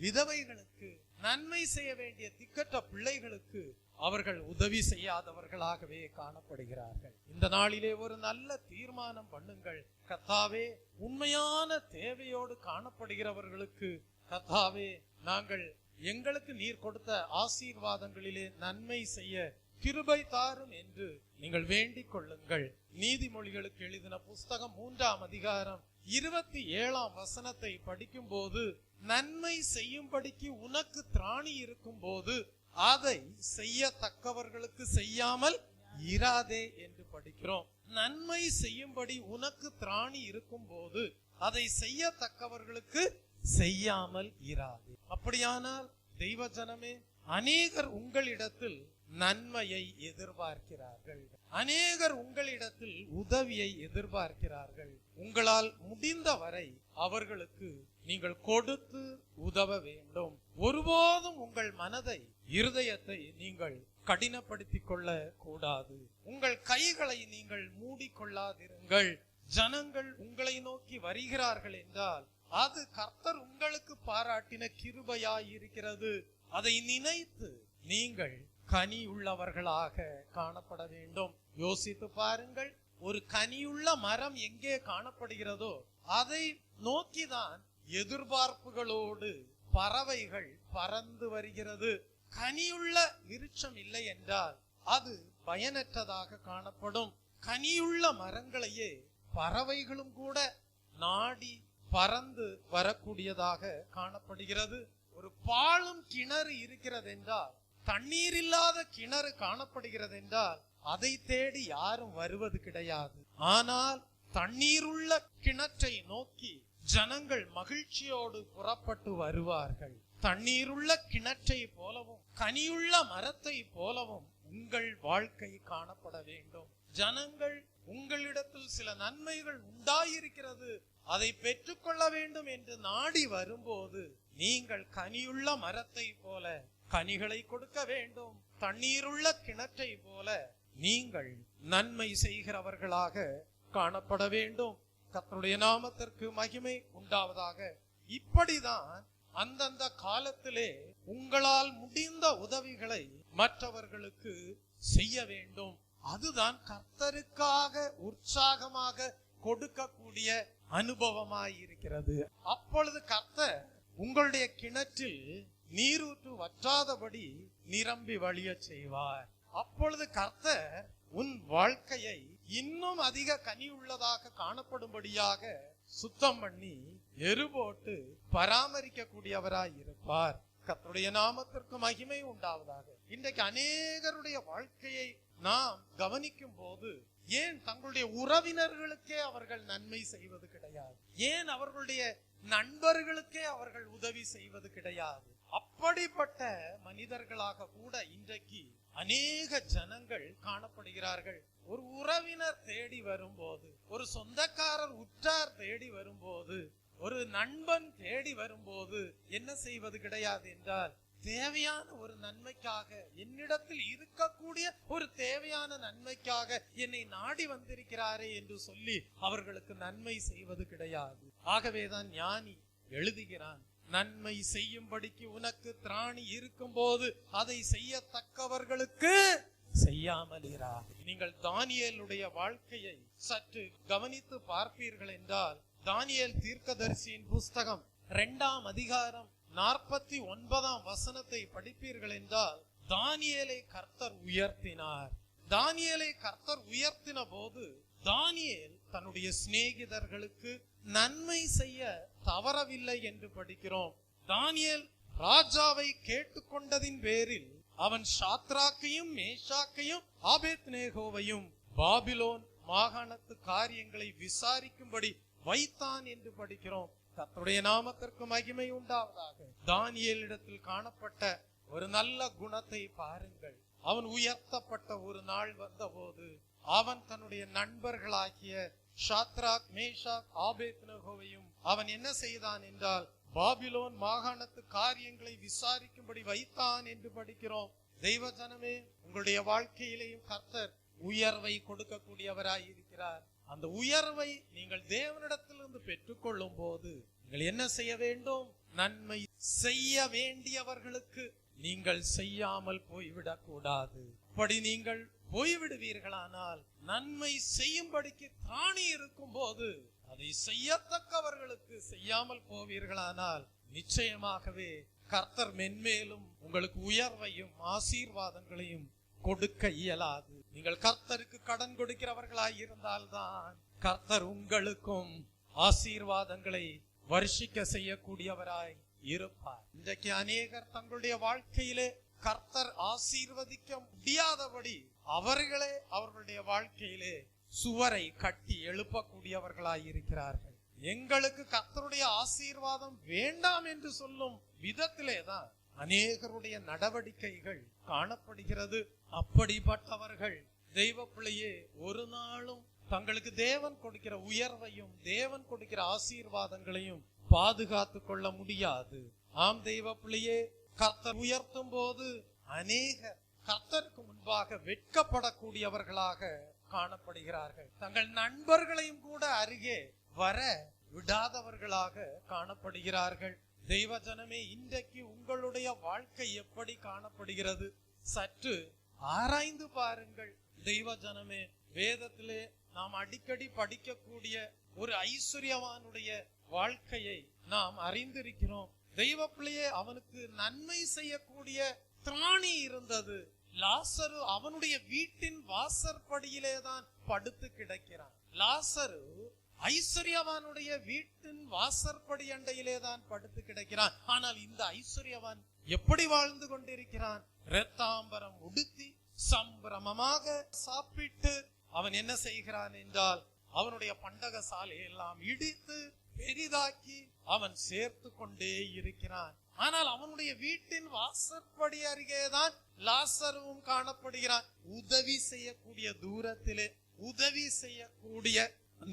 விதவைகளுக்கு, நன்மை செய்ய வேண்டிய திக்கற்ற பிள்ளைகளுக்கு அவர்கள் உதவி செய்யாதவர்களாகவே காணப்படுகிறார்கள். இந்த நாளிலே ஒரு நல்ல தீர்மானம் பண்ணுங்கள். கர்த்தாவே, உண்மையான தேவையோடு காணப்படுகிறவர்களுக்கு கர்த்தாவே நாங்கள் எங்களுக்கு நீர் கொடுத்த ஆசீர்வாதங்களிலே நன்மை செய்ய கிருபை தாரும் என்று நீங்கள் வேண்டிக் கொள்ளுங்கள். நீதிமொழிகளுக்கு எழுதின புஸ்தகம் 3ஆம் அதிகாரம் 27ஆம் வசனத்தை படிக்கும் போது, நன்மை செய்யும்படிக்கு உனக்கு திராணி இருக்கும் போது அதை செய்யத்தக்கவர்களுக்கு செய்யாமல் இராதே என்று படிக்கிறோம். நன்மை செய்யும்படி உனக்கு திராணி இருக்கும் போது அதை செய்யத்தக்கவர்களுக்கு செய்யாமல் இராதே. அப்படியானால் தெய்வ ஜனமே, அநேகர் உங்களிடத்தில் நன்மையை எதிர்பார்க்கிறார்கள், அநேகர் உங்களிடத்தில் உதவியை எதிர்பார்க்கிறார்கள். உங்களால் முடிந்தவரை அவர்களுக்கு நீங்கள் கொடுத்து உதவ வேண்டும். ஒருபோதும் உங்கள் மனதை, இருதயத்தை நீங்கள் கடினப்படுத்திக் கொள்ள கூடாது. உங்கள் கைகளை நீங்கள் மூடிக்கொள்ளாதிருங்கள். ஜனங்கள் உங்களை நோக்கி வருகிறார்கள் என்றால் அது கர்த்தர் உங்களுக்கு பாராட்டின கிருபையாயிருக்கிறது. அதை நினைத்து நீங்கள் கனியுள்ளவர்களாக காணப்பட வேண்டும். யோசித்து பாருங்கள், ஒரு கனியுள்ள மரம் எங்கே காணப்படுகிறதோ அதை நோக்கிதான் எதிர்பார்ப்புகளோடு பறவைகள் பறந்து வருகிறது. கனியுள்ள விருட்சம் இல்லை என்றால் அது பயனற்றதாக காணப்படும். கனியுள்ள மரங்களையே பறவைகளும் கூட நாடி பறந்து வரக்கூடியதாக காணப்படுகிறது. ஒரு பாழும் கிணறு இருக்கிறது என்றால், தண்ணீர் இல்லாத கிணறு காணப்படுகிறது என்றால் அதை தேடி யாரும் வருவது கிடையாது. ஆனால் தண்ணீருள்ள கிணற்றை நோக்கி ஜனங்கள் மகிழ்ச்சியோடு புறப்பட்டு வருவார்கள். தண்ணீருள்ள கிணற்றை போலவும் கனியுள்ள மரத்தை போலவும் உங்கள் வாழ்க்கை காணப்பட வேண்டும். ஜனங்கள் உங்களிடத்தில் சில நன்மைகள் உண்டாயிருக்கிறது, அதை பெற்றுக்கொள்ள வேண்டும் என்று நாடி வரும்போது நீங்கள் கனியுள்ள மரத்தை போல கனிகளை கொடுக்க வேண்டும். தண்ணீருள்ள கிணற்றை போல நீங்கள் நன்மை செய்கிறவர்களாக காணப்பட வேண்டும். கர்த்தருடைய நாமத்திற்கு மகிமை உண்டாவதாக. இப்படிதான் அந்தந்த காலத்திலே உங்களால் முடிந்த உதவிகளை மற்றவர்களுக்கு செய்ய வேண்டும். அதுதான் கர்த்தருக்காக உற்சாகமாக கொடுக்கக்கூடிய அனுபவமாய் இருக்கிறது. அப்பொழுது கர்த்தர் உங்களுடைய கிணற்றில் நீரூற்று வற்றாதபடி நிரம்பி வழிய செய்வார். அப்பொழுது கர்த்தர் உன் வாழ்க்கையை இன்னும் அதிக கனி உள்ளதாக காணப்படும்படியாக சுத்தம் பண்ணி எரு போட்டு பராமரிக்க கூடியவராய் இருப்பார். கர்த்தருடைய நாமத்திற்கு மகிமை உண்டாவதாக. இன்றைக்கு அநேகருடைய வாழ்க்கையை நாம் கவனிக்கும் போது, ஏன் தங்களுடைய உறவினர்களுக்கே அவர்கள் நன்மை செய்வது கிடையாது? ஏன் அவர்களுடைய நண்பர்களுக்கே அவர்கள் உதவி செய்வது கிடையாது? அப்படிப்பட்ட மனிதர்களாக கூட இன்றைக்கு அநேக ஜனங்கள் காணப்படுகிறார்கள். ஒரு உறவினர் தேடி வரும்போது, ஒரு சொந்தக்காரர் உற்றார் தேடி வரும்போது, ஒரு நண்பன் தேடி வரும்போது என்ன செய்வது கிடையாது என்றால், தேவையான ஒரு நன்மைக்காக, என்னிடத்தில் இருக்கக்கூடிய ஒரு தேவையான நன்மைக்காக என்னை நாடி வந்திருக்கிறாரே என்று சொல்லி அவர்களுக்கு நன்மை செய்வது கிடையாது. ஆகவேதான் ஞானி எழுதுகிறான், நன்மை செய்யும்படிக்கு உனக்கு திராணி இருக்கும் போது அதை செய்யத்தக்கவர்களுக்கு செய்யாமல் இரா. நீங்கள் தானியேலுடைய வாழ்க்கையை சற்று கவனித்து பார்ப்பீர்கள் என்றால், தானியேல் தீர்க்கதரிசியின் புஸ்தகம் 2ஆம் அதிகாரம் 49ஆம் வசனத்தை படிப்பீர்கள் என்றால், தானியேலை கர்த்தர் உயர்த்தினார். தானியேலை கர்த்தர் உயர்த்தின போது தானியேல் தன்னுடைய சிநேகிதர்களுக்கு நன்மை செய்ய தவறவில்லை என்று படிக்கிறோம். தானியேல் ராஜாவை கேட்டுக்கொண்டதின் பேரில் அவன் சாத்ராக்கையும் மேஷாக்கையும் ஆபேத்நேகோவையும் பாபிலோன் மாகாணத்து காரியங்களை விசாரிக்கும்படி வைத்தான் என்று படிக்கிறோம். கர்த்தருடைய நாமத்திற்கு மகிமை உண்டாவதாக. தானியேலிடத்தில் காணப்பட்ட ஒரு நல்ல குணத்தை பாருங்கள். அவன் உயர்த்தப்பட்ட ஒரு நாள் வந்தபோது அவன் தன்னுடைய நண்பர்களாகிய சாத்ராக் மேஷாக் ஆபேத்நேகோவையும் அவன் என்ன செய்தான் என்றால், பாபிலோன் மாகாணத்து காரியங்களை விசாரிக்கும்படி வைத்தான் என்று படிக்கிறோம். தெய்வ ஜனமே, உங்களுடைய வாழ்க்கையிலேயும் கர்த்தர் உயர்வை கொடுக்கக்கூடியவராய் இருக்கிறார். அந்த உயர்வை நீங்கள் தேவனிடத்திலிருந்து பெற்றுக்கொள்ளும் போது நீங்கள் என்ன செய்ய வேண்டும்? நன்மை செய்ய வேண்டியவர்களுக்கு நீங்கள் செய்யாமல் போய்விடக் கூடாது. அப்படி நீங்கள் போய்விடுவீர்களானால், நன்மை செய்யும்படிக்கு திராணி இருக்கும் போது அதை செய்யத்தக்கவர்களுக்கு செய்யாமல் போவீர்களானால், நிச்சயமாகவே கர்த்தர் மென்மேலும் உங்களுக்கு உயர்வையும் ஆசீர்வாதங்களையும் கொடுக்க இயலாது. நீங்கள் கர்த்தருக்கு கடன் கொடுக்கிறவர்களாய் இருந்தால்தான் கர்த்தர் உங்களுக்கும் ஆசீர்வாதங்களை வருஷிக்க செய்யக்கூடியவராய் இருப்பார். இன்றைக்கு அநேகர் தங்களுடைய வாழ்க்கையிலே கர்த்தர் ஆசீர்வதிக்க முடியாதபடி அவர்களே அவர்களுடைய வாழ்க்கையிலே சுவரை கட்டி எழுப்பக்கூடியவர்களாய் இருக்கிறார்கள். எங்களுக்கு கர்த்தருடைய ஆசீர்வாதம் வேண்டாம் என்று சொல்லும் விதத்திலேதான் அநேகருடைய நடவடிக்கைகள் காணப்படுகிறது. அப்படிப்பட்டவர்கள் தெய்வ பிள்ளையே ஒரு நாளும் தங்களுக்கு தேவன் கொடுக்கிற உயர்வையும் தேவன் கொடுக்கிற ஆசீர்வாதங்களையும் பாதுகாத்து கொள்ள முடியாது. ஆம் தெய்வ பிள்ளையே, கர்த்தர் உயர்த்தும் போது அநேகர் கர்த்தருக்கு முன்பாக வெட்கப்படக்கூடியவர்களாக காணப்படுகிறார்கள். தங்கள் நண்பர்களையும் கூட அருகே வர விடாதவர்களாக காணப்படுகிறார்கள். தெய்வ ஜனமே, இன்றைக்கு உங்களுடைய வாழ்க்கை எப்படி காணப்படுகிறது சற்று ஆராய்ந்து பாருங்கள். தெய்வ ஜனமே, வேதத்திலே நாம் அடிக்கடி படிக்கக்கூடிய ஒரு ஐஸ்வர்யவானுடைய வாழ்க்கையை நாம் அறிந்திருக்கிறோம். தெய்வ பிள்ளையே, அவனுக்கு நன்மை செய்யக்கூடிய திராணி இருந்தது. லாசரு அவனுடைய வீட்டின் வாசற்படியிலே தான் படுத்து கிடக்கிறான். லாசரு ஐஸ்வர்யவானுடைய வீட்டின் வாசற்படி அண்டையிலே தான் படுத்து கிடக்கிறான். ஆனால் இந்த ஐஸ்வர்யவான் எப்படி வாழ்ந்து கொண்டிருக்கிறான்? இரத்தாம்பரம் உடுத்தி சம்பிரமமாக சாப்பிட்டு அவன் என்ன செய்கிறான் என்றால், அவனுடைய பண்டக சாலையை எல்லாம் இடித்து பெரிதாக்கி அவன் சேர்த்து கொண்டே இருக்கிறான். ஆனால் அவனுடைய வீட்டின் வாசற்படி அருகேதான் லாசருவும் காணப்படுகிறான். உதவி செய்யக்கூடிய தூரத்திலே, உதவி செய்யக்கூடிய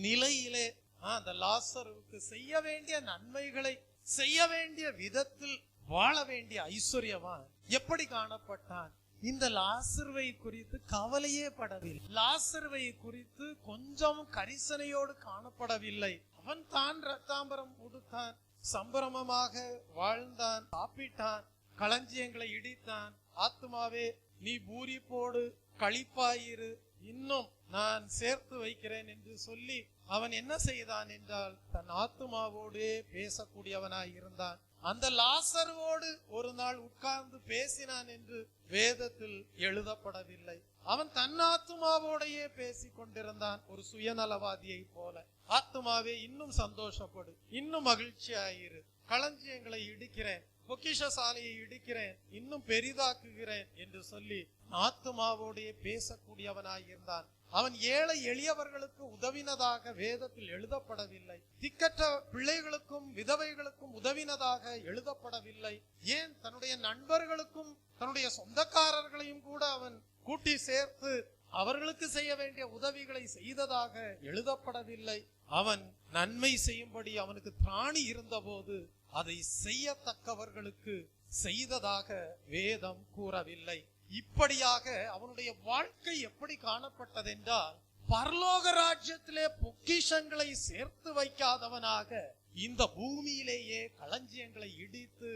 நிலையிலே அந்த லாசருவுக்கு செய்ய வேண்டிய நன்மைகளை செய்ய வேண்டிய விதத்தில் வாழ வேண்டிய ஐஸ்வர்யவான் எப்படி காணப்பட்டான்? இந்த லாசருவை குறித்து கவலையே படவில்லை. லாசருவை குறித்து கொஞ்சம் கரிசனையோடு காணப்படவில்லை. அவன் தான் இரத்தாம்பரம் உடுத்தான், சம்பிரமமாக வாழ்ந்தான், சாப்பிட்டான், களஞ்சியங்களை இடித்தான். ஆத்துமாவே, நீ பூரி போடு, களிப்பாயிரு, இன்னும் நான் சேர்த்து வைக்கிறேன் என்று சொல்லி அவன் என்ன செய்தான் என்றால், தன் ஆத்துமாவோடே பேசக்கூடியவனாய் இருந்தான். அந்த லாசருவோடு ஒரு நாள் உட்கார்ந்து பேசினான் என்று வேதத்தில் எழுதப்படவில்லை. அவன் தன் ஆத்துமாவோடையே பேசிக் கொண்டிருந்தான், ஒரு சுயநலவாதியை போல. ஆத்துமாவே, இன்னும் சந்தோஷப்படு, இன்னும் மகிழ்ச்சியாயிரு, களஞ்சியங்களை இடிக்கிறேன், பொக்கிஷ சாலையை இடிக்கிறேன், இன்னும் பெரிதாக்குகிறேன் என்று சொல்லி ஆத்துமாவோடைய பேசக்கூடியவனாய் இருந்தான். அவன் ஏழை எளியவர்களுக்கு உதவினதாக வேதத்தில் எழுதப்படவில்லை. திக்கற்ற பிள்ளைகளுக்கும் விதவைகளுக்கும் உதவினதாக எழுதப்படவில்லை. ஏன் தன்னுடைய நண்பர்களுக்கும் தன்னுடைய சொந்தக்காரர்களையும் கூட அவன் கூட்டி சேர்த்து அவர்களுக்கு செய்ய வேண்டிய உதவிகளை செய்ததாக எழுதப்படவில்லை. அவன் நன்மை செய்யும்படி அவனுக்கு திராணி இருந்த போது அதை செய்யத்தக்கவர்களுக்கு செய்ததாக வேதம் கூறவில்லை. இப்படியாக அவனுடைய வாழ்க்கை எப்படி காணப்பட்டதென்றால், பரலோக ராஜ்யத்திலே பொக்கிஷங்களை சேர்த்து வைக்காதவனாக இந்த பூமியிலேயே களஞ்சியங்களை இடித்து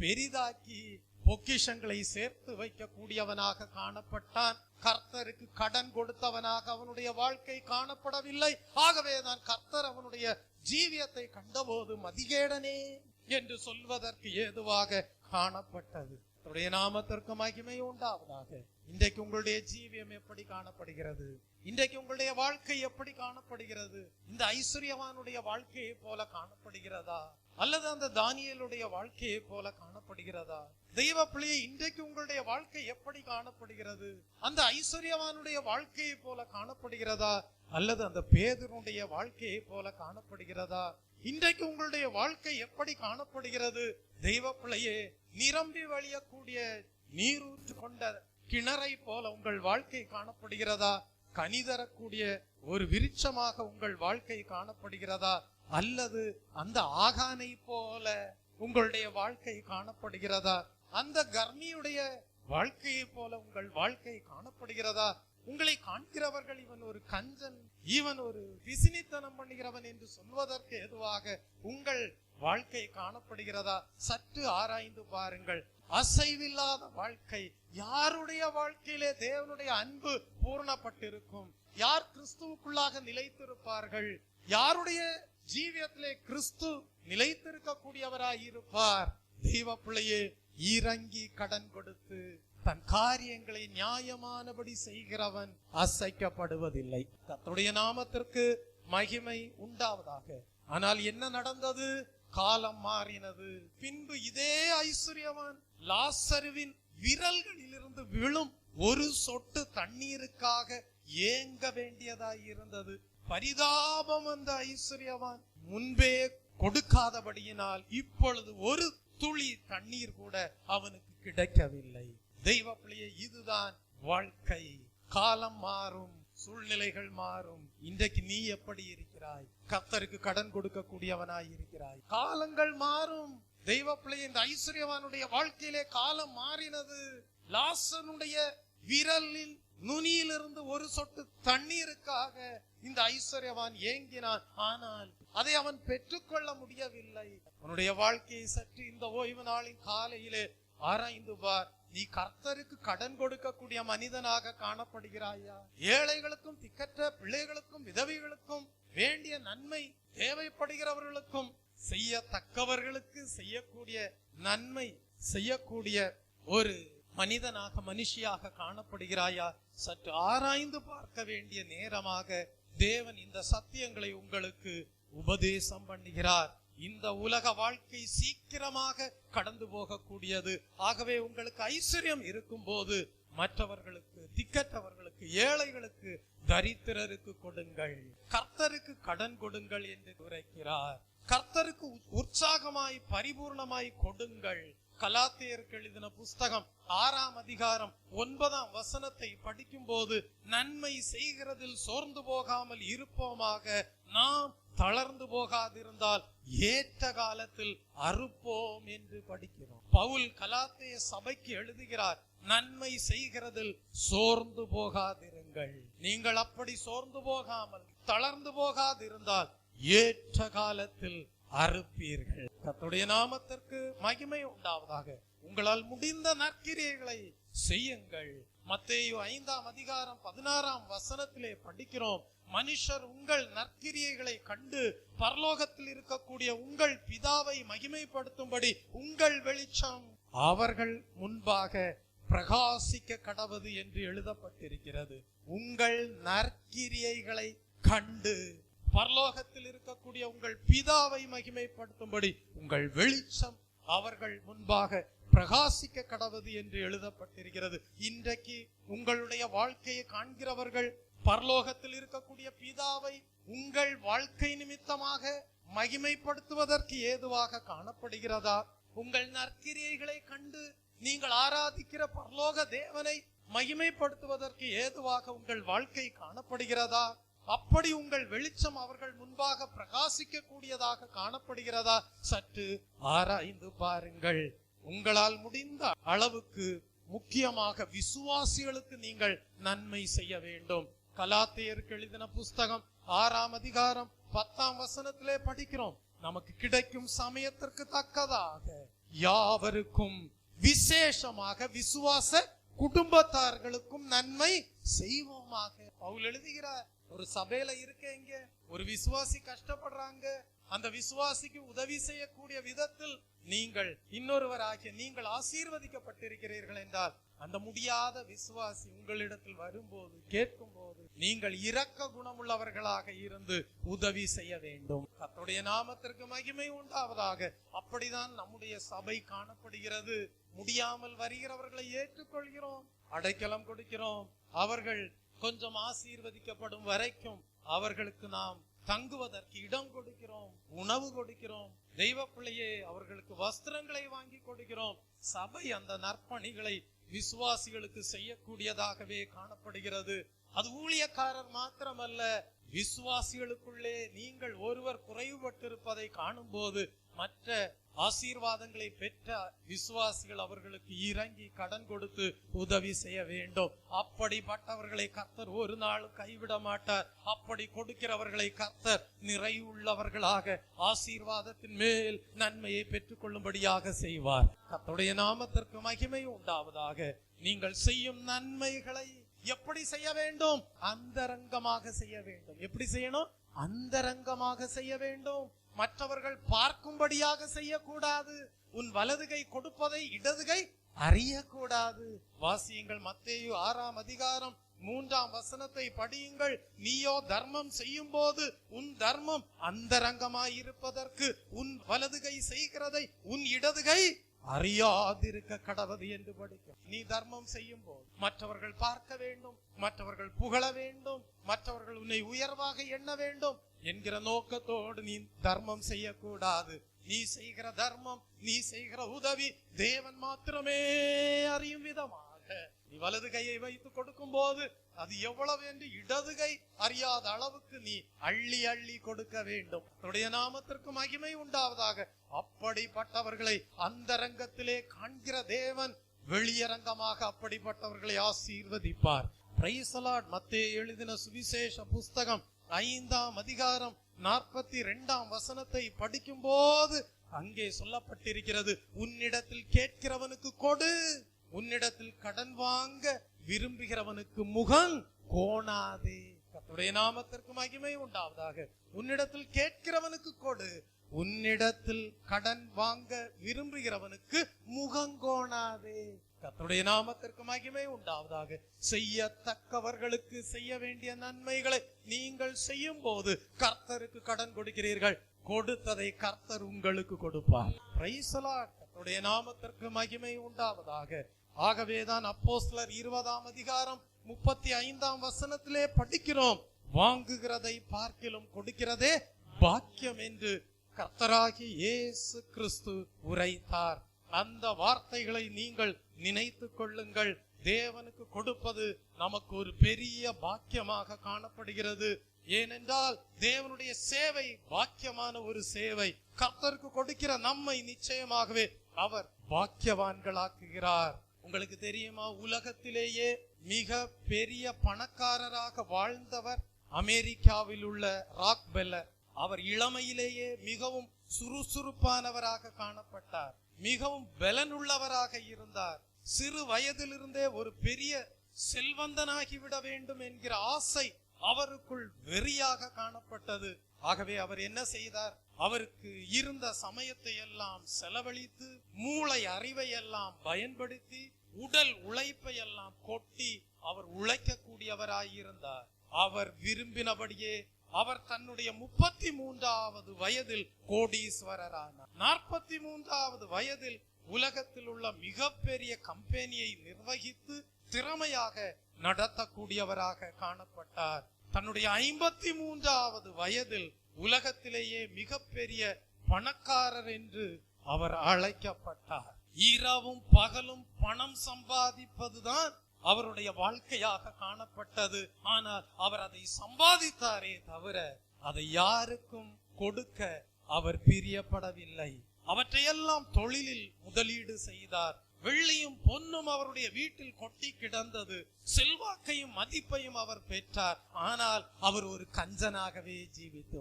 பெரிதாக்கி பொக்கிஷங்களை சேர்த்து வைக்க கூடியவனாக காணப்பட்டான். கர்த்தருக்கு கடன் கொடுத்தவனாக அவனுடைய வாழ்க்கை காணப்படவில்லை. ஆகவேதான் கர்த்தர் அவனுடைய ஜீவியத்தை கண்டபோது மதிகேடனே என்று சொல்வதற்கு ஏதுவாக காணப்பட்டது. அவருடைய நாமத்திற்கு மகிமை உண்டாவதாக. இன்றைக்கு உங்களுடைய ஜீவியம் எப்படி காணப்படுகிறது? இன்றைக்கு உங்களுடைய வாழ்க்கை எப்படி காணப்படுகிறது? இந்த ஐஸ்வர்யவானுடைய வாழ்க்கையை போல காணப்படுகிறதா, அல்லது அந்த தானியேலுடைய வாழ்க்கையை போல காணப்படுகிறதா? தெய்வ பிள்ளையே, இன்றைக்கு உங்களுடைய வாழ்க்கை எப்படி காணப்படுகிறது? அந்த ஐஸ்வர்யவானுடைய வாழ்க்கையை போல காணப்படுகிறதா, அல்லது அந்த பேதுருடைய வாழ்க்கையை போல காணப்படுகிறதா? இன்றைக்கு உங்களுடைய வாழ்க்கை எப்படி காணப்படுகிறது? தெய்வ பிள்ளையே, நிரம்பி வழியக்கூடிய நீரூற்று கொண்ட கிணறை போல உங்கள் வாழ்க்கை காணப்படுகிறதா? கனி தரக்கூடிய ஒரு விருட்சமாக உங்கள் வாழ்க்கை காணப்படுகிறதா, அல்லது அந்த ஆகானை போல உங்களுடைய வாழ்க்கை காணப்படுகிறதா? அந்த கர்மியுடைய வாழ்க்கையை போல உங்கள் வாழ்க்கை காணப்படுகிறதா? உங்களை காண்கிறவர்கள் இவன் ஒரு கஞ்சன், இவன் ஒரு பிசினித்தனம் பண்ணுகிறவன் என்று சொல்வதற்கு ஏதுவாக உங்கள் வாழ்க்கை காணப்படுகிறதா? சற்று ஆராய்ந்து பாருங்கள். அசைவில்லாத வாழ்க்கை. யாருடைய வாழ்க்கையிலே தேவனுடைய அன்பு பூர்ணப்பட்டிருக்கும்? யார் கிறிஸ்துவுக்குள்ளாக நிலைத்திருப்பார்கள்? யாருடைய ஜீவியத்திலே கிறிஸ்து நிலைத்திருக்க கூடியவராய் இருப்பார்? தெய்வ பிள்ளையே இறங்கி கடன் கொடுத்து தன் காரியங்களை நியாயமானபடி செய்கிறவன் அசைக்கப்படுவதில்லை. கர்த்தருடைய நாமத்திற்கு மகிமை உண்டாவதாக. ஆனால் என்ன நடந்தது? காலம் மாறினது. பின்பு இதே ஐஸ்வர்யவான் லாசருவின் விரல்களிலிருந்து விழும் ஒரு சொட்டு தண்ணீருக்காக ஏங்க வேண்டியதாய் இருந்தது. பரிதாபம். அந்த ஐஸ்வர்யவான் முன்பே கொடுக்காதபடியினால் இப்பொழுது ஒரு துளி தண்ணீர் கூட அவனுக்கு கிடைக்கவில்லை. தெய்வ பிள்ளையே, இதுதான் வாழ்க்கை. காலம் மாறும், சூழ்நிலைகள் மாறும். இன்றைக்கு நீ எப்படி இருக்கிறாய்? கர்த்தருக்கு கடன் கொடுக்க கூடியவனாய் இருக்கிறாய். காலங்கள் மாறும். தெய்வ பிள்ளையே, இந்த ஐஸ்வர்யவானுடைய வாழ்க்கையிலே காலம் மாறினது. லாசனுடைய விரலில் நுனியிலிருந்து ஒரு சொட்டு தண்ணீருக்காக இந்த ஐஸ்வர்யவான் ஏங்கினான். ஆனால் அதை அவன் பெற்றுக்கொள்ள முடியவில்லை. அவனுடைய வாழ்க்கையை சற்று இந்த ஓய்வு நாளின் காலையிலே ஆராய்ந்து பார். நீ கர்த்தருக்கு கடன் கொடுக்கக்கூடிய மனிதனாக காணப்படுகிறாயா? ஏழைகளுக்கும் திக்கற்ற பிள்ளைகளுக்கும் விதவைகளுக்கும் வேண்டிய நன்மை தேவைப்படுகிறவர்களுக்கும் செய்யத்தக்கவர்களுக்கு செய்யக்கூடிய நன்மை செய்யக்கூடிய ஒரு மனிதனாக மனுஷியாக காணப்படுகிறாயா? சற்று ஆராய்ந்து பார்க்க வேண்டிய நேரமாக தேவன் இந்த சத்தியங்களை உங்களுக்கு உபதேசம் பண்ணுகிறார். இந்த உலக வாழ்க்கை சீக்கிரமாக கடந்து போகக்கூடியது. ஆகவே உங்களுக்கு ஐஸ்வர்யம் இருக்கும் போது மற்றவர்களுக்கு, திக்கற்றவர்களுக்கு, ஏழைகளுக்கு, தரித்திரருக்கு கொடுங்கள். கர்த்தருக்கு கடன் கொடுங்கள் என்று உரைக்கிறார். கர்த்தருக்கு உற்சாகமாய் பரிபூர்ணமாய் கொடுங்கள். கலாத்தியருக்கு எழுதின புஸ்தகம் 6ஆம் அதிகாரம் 9ஆம் வசனத்தை படிக்கும் போது, நன்மை செய்கிறதில் சோர்ந்து போகாமல் இருப்போமாக, நாம் தளர்ந்து போகாதிருந்தால் ஏற்ற காலத்தில் அறுப்போம் என்று படிக்கிறோம். பவுல் கலாத்திய சபைக்கு எழுதுகிறார், நன்மை செய்கிறதில் சோர்ந்து போகாதிருங்கள். நீங்கள் அப்படி சோர்ந்து போகாமல் தளர்ந்து போகாதிருந்தால் ஏற்ற காலத்தில் அறுப்பீர்கள். கர்த்தருடைய நாமத்திற்கு மகிமை உண்டாவதாக. உங்களால் முடிந்த நற்கிரியைகளை செய்யுங்கள். மத்தேயு 5ஆம் அதிகாரம் 16ஆம் வசனத்திலே படிக்கிறோம், மனுஷர் உங்கள் நற்கிரியைகளை கண்டு பரலோகத்தில் இருக்கக்கூடிய உங்கள் பிதாவை மகிமைப்படுத்தும்படி உங்கள் வெளிச்சம் அவர்கள் முன்பாக பிரகாசிக்க கடவது என்று எழுதப்பட்டிருக்கிறது. உங்கள் நற்கிரியைகளை கண்டு பரலோகத்தில் இருக்கக்கூடிய உங்கள் பிதாவை மகிமைப்படுத்தும்படி உங்கள் வெளிச்சம் அவர்கள் முன்பாக பிரகாசிக்க கடவது என்று எழுதப்பட்டிருக்கிறது. இன்றைக்கு உங்களுடைய வாழ்க்கையை காண்கிறவர்கள் பரலோகத்தில் இருக்கக்கூடிய பிதாவை உங்கள் வாழ்க்கை நிமித்தமாக மகிமைப்படுத்துவதற்கு ஏதுவாக காணப்படுகிறதா? உங்கள் நற்கிரியைகளை கண்டு நீங்கள் ஆராதிக்கிற பரலோக தேவனை மகிமைப்படுத்துவதற்கு ஏதுவாக உங்கள் வாழ்க்கை காணப்படுகிறதா? அப்படி உங்கள் வெளிச்சம் அவர்கள் முன்பாக பிரகாசிக்க கூடியதாக காணப்படுகிறதா? சற்று ஆராய்ந்து பாருங்கள். உங்களால் முடிந்த அளவுக்கு முக்கியமாக விசுவாசிகளுக்கு நீங்கள் நன்மை செய்ய வேண்டும். கலாத்தியருக்கு எழுதின புஸ்தகம் 6ஆம் அதிகாரம் 10ஆம் வசனத்திலே படிக்கிறோம், நமக்கு கிடைக்கும் சமயத்திற்கு தக்கதாக யாவருக்கும் விசேஷமாக விசுவாச குடும்பத்தார்களுக்கும் நன்மை செய்வோமாக. பவுல் எழுதுகிறார், ஒரு சபையில இருக்கீங்க, ஒரு விசுவாசி கஷ்டப்படுறாங்க, அந்த விசுவாசிக்கு உதவி செய்யக்கூடிய விதத்தில் நீங்கள் இன்னொருவராகிய நீங்கள் ஆசீர்வதிக்கப்பட்டிருக்கிறீர்கள் என்றால், அந்த முடியாத விசுவாசி உங்களிடத்தில் வரும்போது கேட்கும் போது நீங்கள் இரக்க குணமுள்ளவர்களாக இருந்து உதவி செய்ய வேண்டும். கர்த்தருடைய நாமத்திற்கு மகிமை உண்டாவதாக. அப்படிதான் நம்முடைய சபை காணப்படுகிறது. முடியாமல் வருகிறவர்களை ஏற்றுக்கொள்கிறோம், அடைக்கலம் கொடுக்கிறோம். அவர்கள் கொஞ்சம் ஆசீர்வதிக்கப்படும் வரைக்கும் அவர்களுக்கு நாம் தங்குவதற்கு இடம் கொடுக்கிறோம், உணவு கொடுக்கிறோம். தெய்வ பிள்ளையே, அவர்களுக்கு வஸ்திரங்களை வாங்கி கொடுக்கிறோம். சபை அந்த நற்பணிகளை விசுவாசிகளுக்கு செய்யக்கூடியதாகவே காணப்படுகிறது. அது ஊழியக்காரர் மாத்திரமல்ல, விசுவாசிகளுக்குள்ளே நீங்கள் ஒருவர் குறைவுபட்டிருப்பதை காணும் போது மற்ற ஆசீர்வாதங்களை பெற்ற விசுவாசிகள் அவர்களுக்கு இறங்கி கடன் கொடுத்து உதவி செய்ய வேண்டும். அப்படிப்பட்டவர்களை கர்த்தர் ஒரு நாள் கைவிட மாட்டார். அப்படி கொடுக்கிறவர்களை கர்த்தர் நிறைவுள்ளவர்களாக ஆசீர்வாதத்தின் மேல் நன்மையை பெற்றுக் கொள்ளும்படியாக செய்வார். கர்த்தருடைய நாமத்திற்கு மகிமை உண்டாவதாக. நீங்கள் செய்யும் நன்மைகளை எப்படி செய்ய வேண்டும்? அந்தரங்கமாக செய்ய வேண்டும். எப்படி செய்யணும்? அந்தரங்கமாக செய்ய வேண்டும். மற்றவர்கள் பார்க்கும்படியாக செய்யக்கூடாது. உன் வலது கை கொடுப்பதை இடது கை அறியக்கூடாது. வாசியுங்கள், மத்தேயு 6ஆம் அதிகாரம் 3ஆம் வசனத்தை படியுங்கள். நீயோ தர்மம் செய்யும் போது உன் தர்மம் அந்தரங்கமாயிருப்பதற்கு உன் வலது கை செய்கிறதை உன் இடது கை அறியாதிருக்க கடவது என்று படிக்கும். நீ தர்மம் செய்யும் போது மற்றவர்கள் பார்க்க வேண்டும், மற்றவர்கள் புகழ வேண்டும், மற்றவர்கள் உன்னை உயர்வாக எண்ண வேண்டும் என்கிற நோக்கத்தோடு நீ தர்மம் செய்யக்கூடாது. நீ செய்கிற தர்மம், நீ செய்கிற உதவி தேவன் மாத்திரமே அறியும் விதமாக நீ வலது கையை வைத்து கொடுக்கும் போது அது எவ்வளவு என்று இடது கை அறியாத அளவுக்கு நீ அள்ளி அள்ளி கொடுக்க வேண்டும். அவருடைய நாமத்திற்கு மகிமை உண்டாவதாக. அப்படிப்பட்டவர்களை அந்தரங்கத்திலே காண்கிற தேவன் வெளியரங்கமாக அப்படிப்பட்டவர்களை ஆசீர்வதிப்பார். Praise the Lord. மத்தேயு எழுதின சுவிசேஷ புஸ்தகம் 5ஆம் அதிகாரம் 42ஆம் வசனத்தை படிக்கும் போது அங்கே சொல்லப்பட்டிருக்கிறது, உன்னிடத்தில் கேட்கிறவனுக்கு கொடு, உன்னிடத்தில் கடன் வாங்க விரும்புகிறவனுக்கு முகம் கோணாதே. கர்த்தருடைய நாமத்திற்கு மகிமை உண்டாவதாக. உன்னிடத்தில் கேட்கிறவனுக்கு கொடு, உன்னிடத்தில் கடன் வாங்க விரும்புகிறவனுக்கு முகம் கோணாதே. கர்த்தருடைய நாமத்திற்கு மகிமை உண்டாவதாக. செய்யத்தக்கவர்களுக்கு செய்ய வேண்டிய நன்மைகளை நீங்கள் செய்யும் போது கர்த்தருக்கு கடன் கொடுக்கிறீர்கள், கொடுத்ததை கர்த்தர் உங்களுக்கு கொடுப்பார். Praise the Lord. கர்த்தருடைய நாமத்திற்கு மகிமை உண்டாவதாக. ஆகவேதான் அப்போஸ்தலர் 20ஆம் அதிகாரம் 35ஆம் வசனத்திலே படிக்கிறோம், வாங்குகிறதை பார்க்கிலும் கொடுக்கிறதே பாக்கியம் என்று கர்த்தராகிய இயேசு கிறிஸ்து உரைத்தார். அந்த வார்த்தைகளை நீங்கள் நினைத்துக் கொள்ளுங்கள். தேவனுக்கு கொடுப்பது நமக்கு ஒரு பெரிய பாக்கியமாக காணப்படுகிறது. ஏனென்றால் தேவனுடைய சேவை பாக்கியமான ஒரு சேவை. கர்த்தருக்கு கொடுக்கிற நம்மை நிச்சயமாகவே அவர் பாக்கியவான்களாக்குகிறார். உங்களுக்கு தெரியுமா, உலகத்திலேயே மிக பெரிய பணக்காரராக வாழ்ந்தவர் அமெரிக்காவில் உள்ள ராக்பெல்லர். அவர் இளமையிலேயே மிகவும் சுறுசுறுப்பானவராக காணப்பட்டார், மிகவும் பலனுள்ளவராக இருந்தார். சிறு வயதிலிருந்தே ஒரு பெரிய செல்வந்தனாகிவிட வேண்டும் என்கிற ஆசை அவருக்குள் வெறியாக காணப்பட்டது. ஆகவே அவர் என்ன செய்தார்? அவருக்கு இருந்த சமயத்தை எல்லாம் செலவழித்து, மூளை அறிவை எல்லாம் பயன்படுத்தி, உடல் உழைப்பை எல்லாம் கொட்டி அவர் உழைக்கக்கூடியவராயிருந்தார். அவர் விரும்பினபடியே அவர் தன்னுடைய 33வது வயதில் கோடீஸ்வரரானார். 43வது வயதில் உலகத்தில் உள்ள மிகப்பெரிய கம்பெனியை நிர்வகித்து திறமையாக நடத்தக்கூடியவராக காணப்பட்டார். தன்னுடைய 53வது வயதில் உலகத்திலேயே மிகப்பெரிய பணக்காரர் என்று அவர் அழைக்கப்பட்டார். இரவும் பகலும் பணம் சம்பாதிப்பதுதான் அவருடைய வாழ்க்கையாக காணப்பட்டது. ஆனால் அவர் அதை சம்பாதித்தாரே தவிர அதை யாருக்கும் கொடுக்க அவர் பிரியப்படவில்லை. அவற்றையெல்லாம் தொழிலில் முதலீடு செய்தார். வெள்ளியும் பொன்னும் அவருடைய வீட்டில் கொட்டி கிடந்தது. செல்வாக்கையும் மதிப்பையும் அவர் பெற்றார். ஆனால் அவர் ஒரு கஞ்சனாகவே ஜீவித்து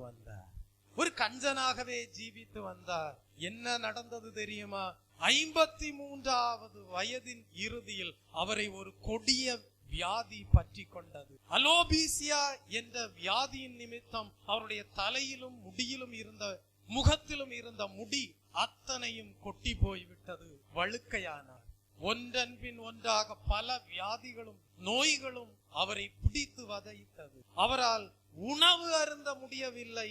வந்தார். என்ன நடந்தது தெரியுமா? 53வது வயதின் இறுதியில் அவரை ஒரு கொடிய வியாதி பற்றி கொண்டது. அலோபீசியா என்ற வியாதியின் நிமித்தம் அவருடைய தலையிலும் முடியிலும் இருந்த, முகத்திலும் இருந்த முடி அத்தனையும் கொட்டி போய்விட்டது. வழுக்கையானார். ஒன்றன் பின் ஒன்றாக பல வியாதிகளும் நோய்களும் அவரை பிடித்து வதைத்தது. அவரால் உணவு அருந்த முடியவில்லை.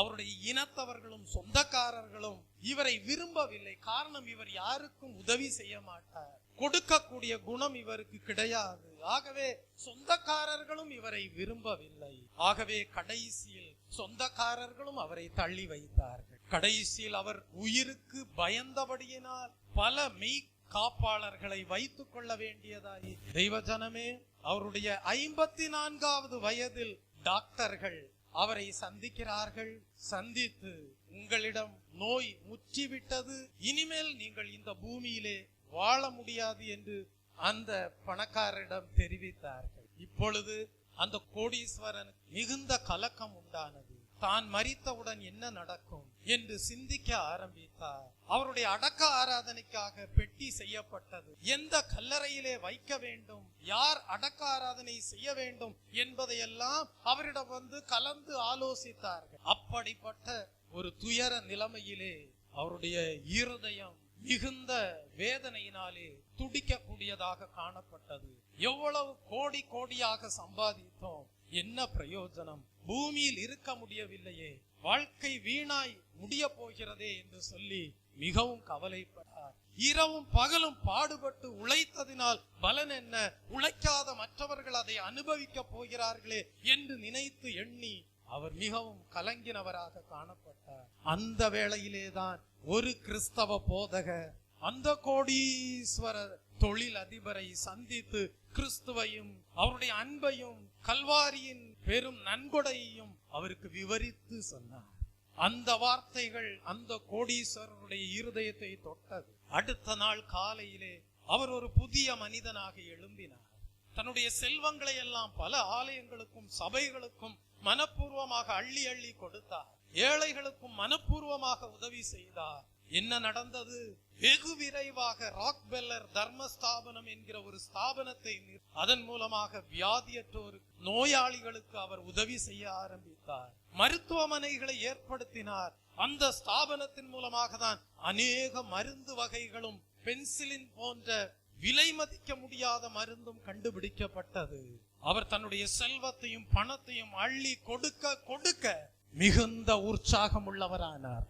அவருடைய இனத்தவர்களும் சொந்தக்காரர்களும் இவரை விரும்பவில்லை. காரணம், இவர் யாருக்கும் உதவி செய்ய மாட்டார். கொடுக்கக்கூடிய குணம் இவருக்கு கிடையாது. ஆகவே சொந்தக்காரர்களும் இவரை விரும்பவில்லை. ஆகவே கடைசியில் சொந்தக்காரர்களும் அவரை தள்ளி வைத்தார்கள். கடைசியில் அவர் உயிருக்கு பயந்தபடியினால் பல மெய் காப்பாளர்களை வைத்துக் கொள்ள வேண்டியதாய். தெய்வ ஜனமே, அவருடைய 54வது வயதில் டாக்டர்கள் அவரை சந்திக்கிறார்கள். சந்தித்து, உங்களிடம் நோய் முற்றிவிட்டது, இனிமேல் நீங்கள் இந்த பூமியிலே வாழ முடியாது என்று அந்த பணக்காரரிடம் தெரிவித்தார்கள். இப்பொழுது அந்த கோடீஸ்வரன் மிகுந்த கலக்கம் உண்டானது. தான் மரித்தவுடன் என்ன நடக்கும் என்று சிந்திக்க ஆரம்பித்தார். அவருடைய அடக்க ஆராதனைக்காக பெட்டி செய்யப்பட்டது. எந்த கல்லறையிலே வைக்க வேண்டும், யார் அடக்க ஆராதனை செய்ய வேண்டும் என்பதையெல்லாம் அவரிடம் வந்து கலந்து ஆலோசித்தார்கள். அப்படிப்பட்ட ஒரு துயர நிலைமையிலே அவருடைய இருதயம் மிகுந்த வேதனையினாலே துடிக்கக்கூடியதாக காணப்பட்டது. எவ்வளவு கோடி கோடியாக சம்பாதித்தோம், என்ன பிரயோஜனம், பூமியில் இருக்க முடியவில்லையே, வாழ்க்கை வீணாய் முடிய போகிறதே என்று சொல்லி மிகவும் கவலைப்பட்டார். இரவும் பகலும் பாடுபட்டு உழைத்ததினால் பலன் என்ன, உழைக்காத மற்றவர்கள் அதை அனுபவிக்க போகிறார்களே என்று நினைத்து எண்ணி அவர் மிகவும் கலங்கினவராக காணப்பட்டார். அந்த வேளையிலேதான் ஒரு கிறிஸ்தவ போதகர் அந்த கோடீஸ்வர தொழில் அதிபரை சந்தித்து கிறிஸ்துவையும் அவருடைய அன்பையும் கல்வாரியின் பெரும் நன்கொடையையும் அவருக்கு விவரித்து சொன்னார். அந்த வார்த்தைகள் அந்த கோடீஸ்வரருடைய இருதயத்தை தொட்டது. அடுத்த நாள் காலையிலே அவர் ஒரு புதிய மனிதனாக எழும்பினார். தன்னுடைய செல்வங்களை எல்லாம் பல ஆலயங்களுக்கும் சபைகளுக்கும் மனப்பூர்வமாக அள்ளி அள்ளி கொடுத்தார். ஏழைகளுக்கும் மனப்பூர்வமாக உதவி செய்தார். என்ன நடந்தது? வெகு விரைவாக ராக்பெல்லர் தர்மஸ்தாபனம் என்கிற ஒரு ஸ்தாபனத்தை அதன் மூலமாக வியாதியற்றோருக்கு, நோயாளிகளுக்கு அவர் உதவி செய்ய ஆரம்பித்தார். மருத்துவமனைகளை ஏற்படுத்தினார். அந்த ஸ்தாபனத்தின் மூலமாக தான் அநேக மருந்து வகைகளும் பென்சிலின் போன்ற விலை மதிக்க முடியாத மருந்தும் கண்டுபிடிக்கப்பட்டது. அவர் தன்னுடைய செல்வத்தையும் பணத்தையும் அள்ளி கொடுக்க கொடுக்க மிகுந்த உற்சாகம் உள்ளவரானார்.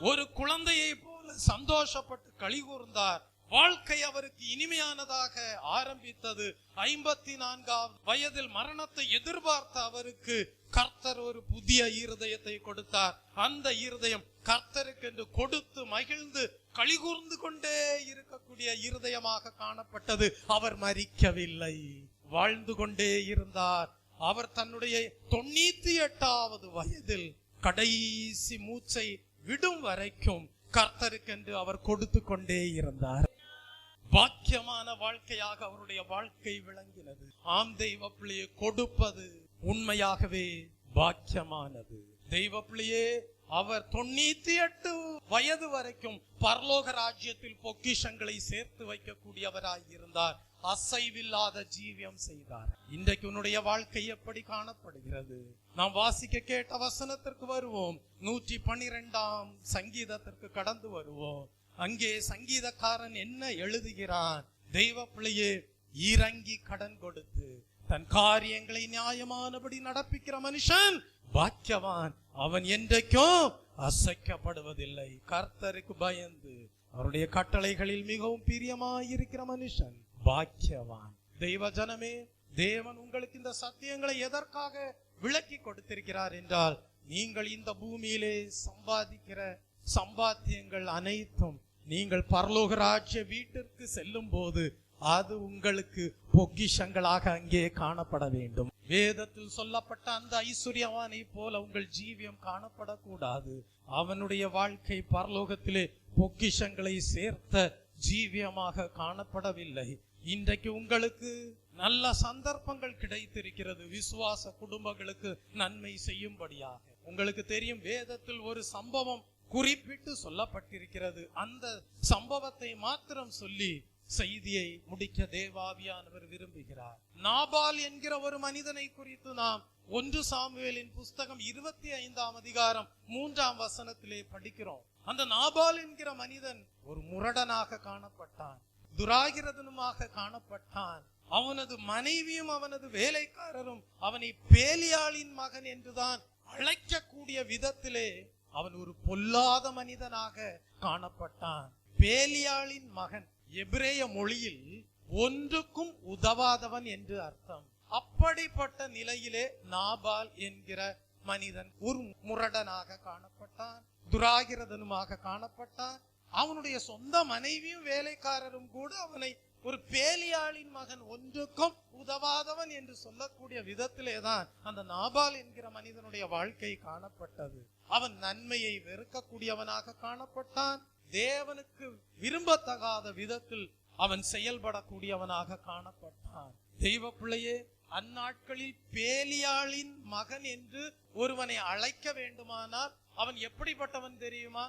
ஒரு குழந்தையை போல சந்தோஷப்பட்டு களி கூர்ந்தார். வாழ்க்கை அவருக்கு இனிமையானதாக ஆரம்பித்தது. 54ஆம் வயதில் மரணத்தை எதிர்பார்த்த அவருக்கு கர்த்தர் ஒரு புதிய இருதயத்தை கொடுத்தார். அந்த இருதயம் கர்த்தருக்கு என்று கொடுத்து மகிழ்ந்து களி கூர்ந்து கொண்டே இருக்கக்கூடிய இருதயமாக காணப்பட்டது. அவர் மரிக்கவில்லை, வாழ்ந்து கொண்டே இருந்தார். அவர் தன்னுடைய 98வது வயதில் கடைசி மூச்சை விடும் வரைக்கும் கர்த்தருக்கென்று அவர் கொடுத்து கொண்டே இருந்தார். பாக்கியமான வாழ்க்கையாக அவருடைய வாழ்க்கை விளங்கினது. ஆம், தெய்வ பிள்ளையை கொடுப்பது உண்மையாகவே பாக்கியமானது. தெய்வ பிள்ளையே, அவர் 98 வயது வரைக்கும் பரலோக ராஜ்யத்தில் பொக்கிஷங்களை சேர்த்து வைக்கக்கூடியவராய் இருந்தார். அசைவில்லாத ஜீவியம் செய்தார். இன்றைக்கு உன்னுடைய வாழ்க்கை எப்படி காணப்படுகிறது? நாம் வாசிக்க கேட்ட வசனத்திற்கு வருவோம். 112ஆம் சங்கீதத்திற்கு கடந்து வருவோம். அங்கே சங்கீதக்காரன் என்ன எழுதுகிறான்? தெய்வ பிள்ளையே, இறங்கி கடன் கொடுத்து தன் காரியங்களை நியாயமானபடி நடப்பிக்கிற மனுஷன் பாக்கியவான், அவன் என்றைக்கும் அசைக்கப்படுவதில்லை. கர்த்தருக்கு பயந்து அவருடைய கட்டளைகளில் மிகவும் பிரியமாயிருக்கிற மனுஷன் பாக்கியவான். தெய்வ ஜனமே, தேவன் உங்களுக்கு இந்த சத்தியங்களை எதற்காக விளக்கி கொடுத்திருக்கிறார் என்றால், நீங்கள் இந்த பூமியிலே சம்பாதிக்கிற சம்பாத்தியங்கள் அனைத்தும் நீங்கள் பரலோக ராஜ்ய வீட்டிற்கு செல்லும் போது அது உங்களுக்கு பொக்கிஷங்களாக அங்கே காணப்பட வேண்டும். வேதத்தில் சொல்லப்பட்ட அந்த ஐஸ்வர்யவானை போல உங்கள் ஜீவியம் காணப்படக்கூடாது. அவனுடைய வாழ்க்கை பரலோகத்திலே பொக்கிஷங்களை சேர்த்த ஜீவியமாக காணப்படவில்லை. இன்றைக்கு உங்களுக்கு நல்ல சந்தர்ப்பங்கள் கிடைத்திருக்கிறது விசுவாச குடும்பங்களுக்கு நன்மை செய்யும்படியாக. உங்களுக்கு தெரியும், வேதத்தில் ஒரு சம்பவம் குறிப்பிட்டு சொல்லப்பட்டிருக்கிறது. அந்த சம்பவத்தை மாத்திரம் சொல்லி செய்தியை முடிக்க தேவாவியானவர் விரும்புகிறார். நாபால் என்கிற ஒரு மனிதனை குறித்து நாம் 1 சாமுவேலின் புஸ்தகம் 25ஆம் அதிகாரம் 3ஆம் வசனத்திலே படிக்கிறோம். அந்த நாபால் என்கிற மனிதன் ஒரு முரடனாக காணப்பட்டான், துராகிரதனுமாக காணப்பட்டான். அவனது மனைவியும் அவனது வேலைக்காரரும் அவனை பேலியாளின் மகன் என்றுதான் அழைக்கக்கூடிய விதத்திலே அவன் ஒரு பொல்லாத மனிதனாக காணப்பட்டான். பேலியாளின் மகன் எபிரேய மொழியில் ஒன்றுக்கும் உதவாதவன் என்று அர்த்தம். அப்படிப்பட்ட நிலையிலே நாபால் என்கிற மனிதன் ஒரு முரடனாக காணப்பட்டான், துராகிரதனுமாக காணப்பட்டான். அவனுடைய சொந்த மனைவியும் வேலைக்காரரும் கூட அவனை ஒரு பேலியாளின் மகன், ஒன்றுக்கும் உதவாதவன் என்று சொல்லக்கூடிய விதத்திலேதான் அந்த நாபால் என்கிற மனிதனுடைய வாழ்க்கை காணப்பட்டது. அவன் நன்மையை வெறுக்கக்கூடியவனாக காணப்பட்டான். தேவனுக்கு விரும்பத்தகாத விதத்தில் அவன் செயல்படக்கூடியவனாக காணப்பட்டான். தெய்வ பிள்ளையே, அந்நாட்களில் பேலியாளின் மகன் என்று ஒருவனை அழைக்க வேண்டுமானால் அவன் எப்படிப்பட்டவன் தெரியுமா?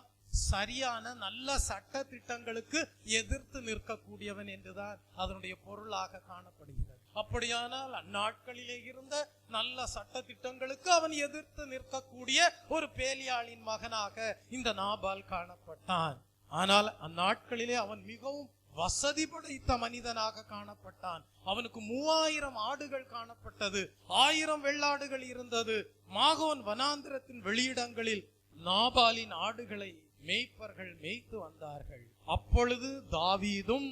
சரியான நல்ல சட்ட திட்டங்களுக்கு எதிர்த்து நிற்கக்கூடியவன் என்றுதான் அதனுடைய பொருளாக காணப்படுகிறது. அப்படியானால் அந்நாட்களிலே இருந்த நல்ல சட்ட திட்டங்களுக்கு அவன் எதிர்த்து நிற்கக்கூடிய ஒரு பேலியாளின் மகனாக இந்த நாபால் காணப்பட்டான். ஆனால் அந்நாட்களிலே அவன் மிகவும் வசதி படைத்த மனிதனாக காணப்பட்டான். அவனுக்கு 3000 ஆடுகள் காணப்பட்டது, 1000 வெள்ளாடுகள் இருந்தது. மாகோன் வனாந்திரத்தின் வெளியிடங்களில் நாபாலின் ஆடுகளை மேய்ப்பர்கள் மேய்த்து வந்தார்கள். அப்பொழுது தாவீதும்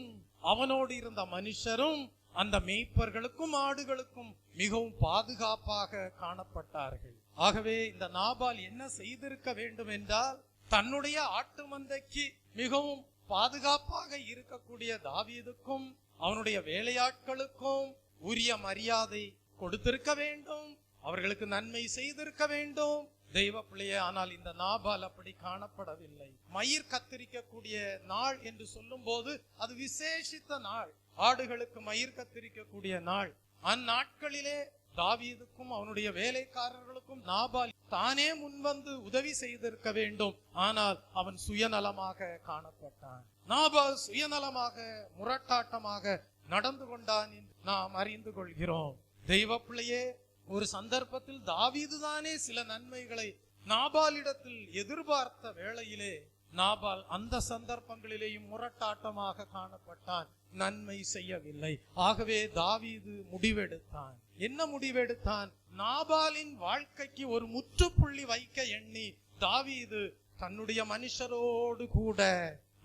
அவனோடு இருந்த மனுஷரும் அந்த மேய்ப்பர்களுக்கும் ஆடுகளுக்கும் மிகவும் பாதுகாப்பாக காணப்பட்டார்கள். ஆகவே இந்த நாபால் என்ன செய்திருக்க வேண்டும் என்றால், தன்னுடைய ஆட்டு மந்தைக்கு மிகவும் பாதுகாப்பாக இருக்கக்கூடிய தாவீதுக்கும் அவனுடைய வேலையாட்களுக்கும் உரிய மரியாதை கொடுத்திருக்க வேண்டும், அவர்களுக்கு நன்மை செய்திருக்க வேண்டும் தெய்வ பிள்ளையே. ஆனால் இந்த நாபால் அப்படி காணப்படவில்லை. மயிர் கத்திரிக்கக்கூடிய நாள் என்று சொல்லும் போது அது விசேஷித்த நாள், ஆடுகளுக்கு மயிர் கத்திரிக்கக்கூடிய நாள். அந்நாட்களிலே தாவீதுக்கும் அவனுடைய வேலைக்காரர்களுக்கும் நாபால் தானே முன்வந்து உதவி செய்திருக்க வேண்டும். ஆனால் அவன் சுயநலமாக காணப்பட்டான். நாபால் சுயநலமாக முரட்டாட்டமாக நடந்து கொண்டான் என்று நாம் அறிந்து கொள்கிறோம். தெய்வ பிள்ளையே, ஒரு சந்தர்ப்பத்தில் தாவீது தானே சில நன்மைகளை நாபாலிடத்தில் எதிர்பார்த்த வேளையிலே நாபால் அந்த சந்தர்ப்பங்களிலேயும் முரட்டாட்டமாக காணப்பட்டான், நன்மை செய்யவில்லை. ஆகவே தாவீது முடிவெடுத்தான். என்ன முடிவெடுத்தான்? நாபாலின் வாழ்க்கைக்கு ஒரு முற்றுப்புள்ளி வைக்க எண்ணி தாவீது தன்னுடைய மனுஷரோடு கூட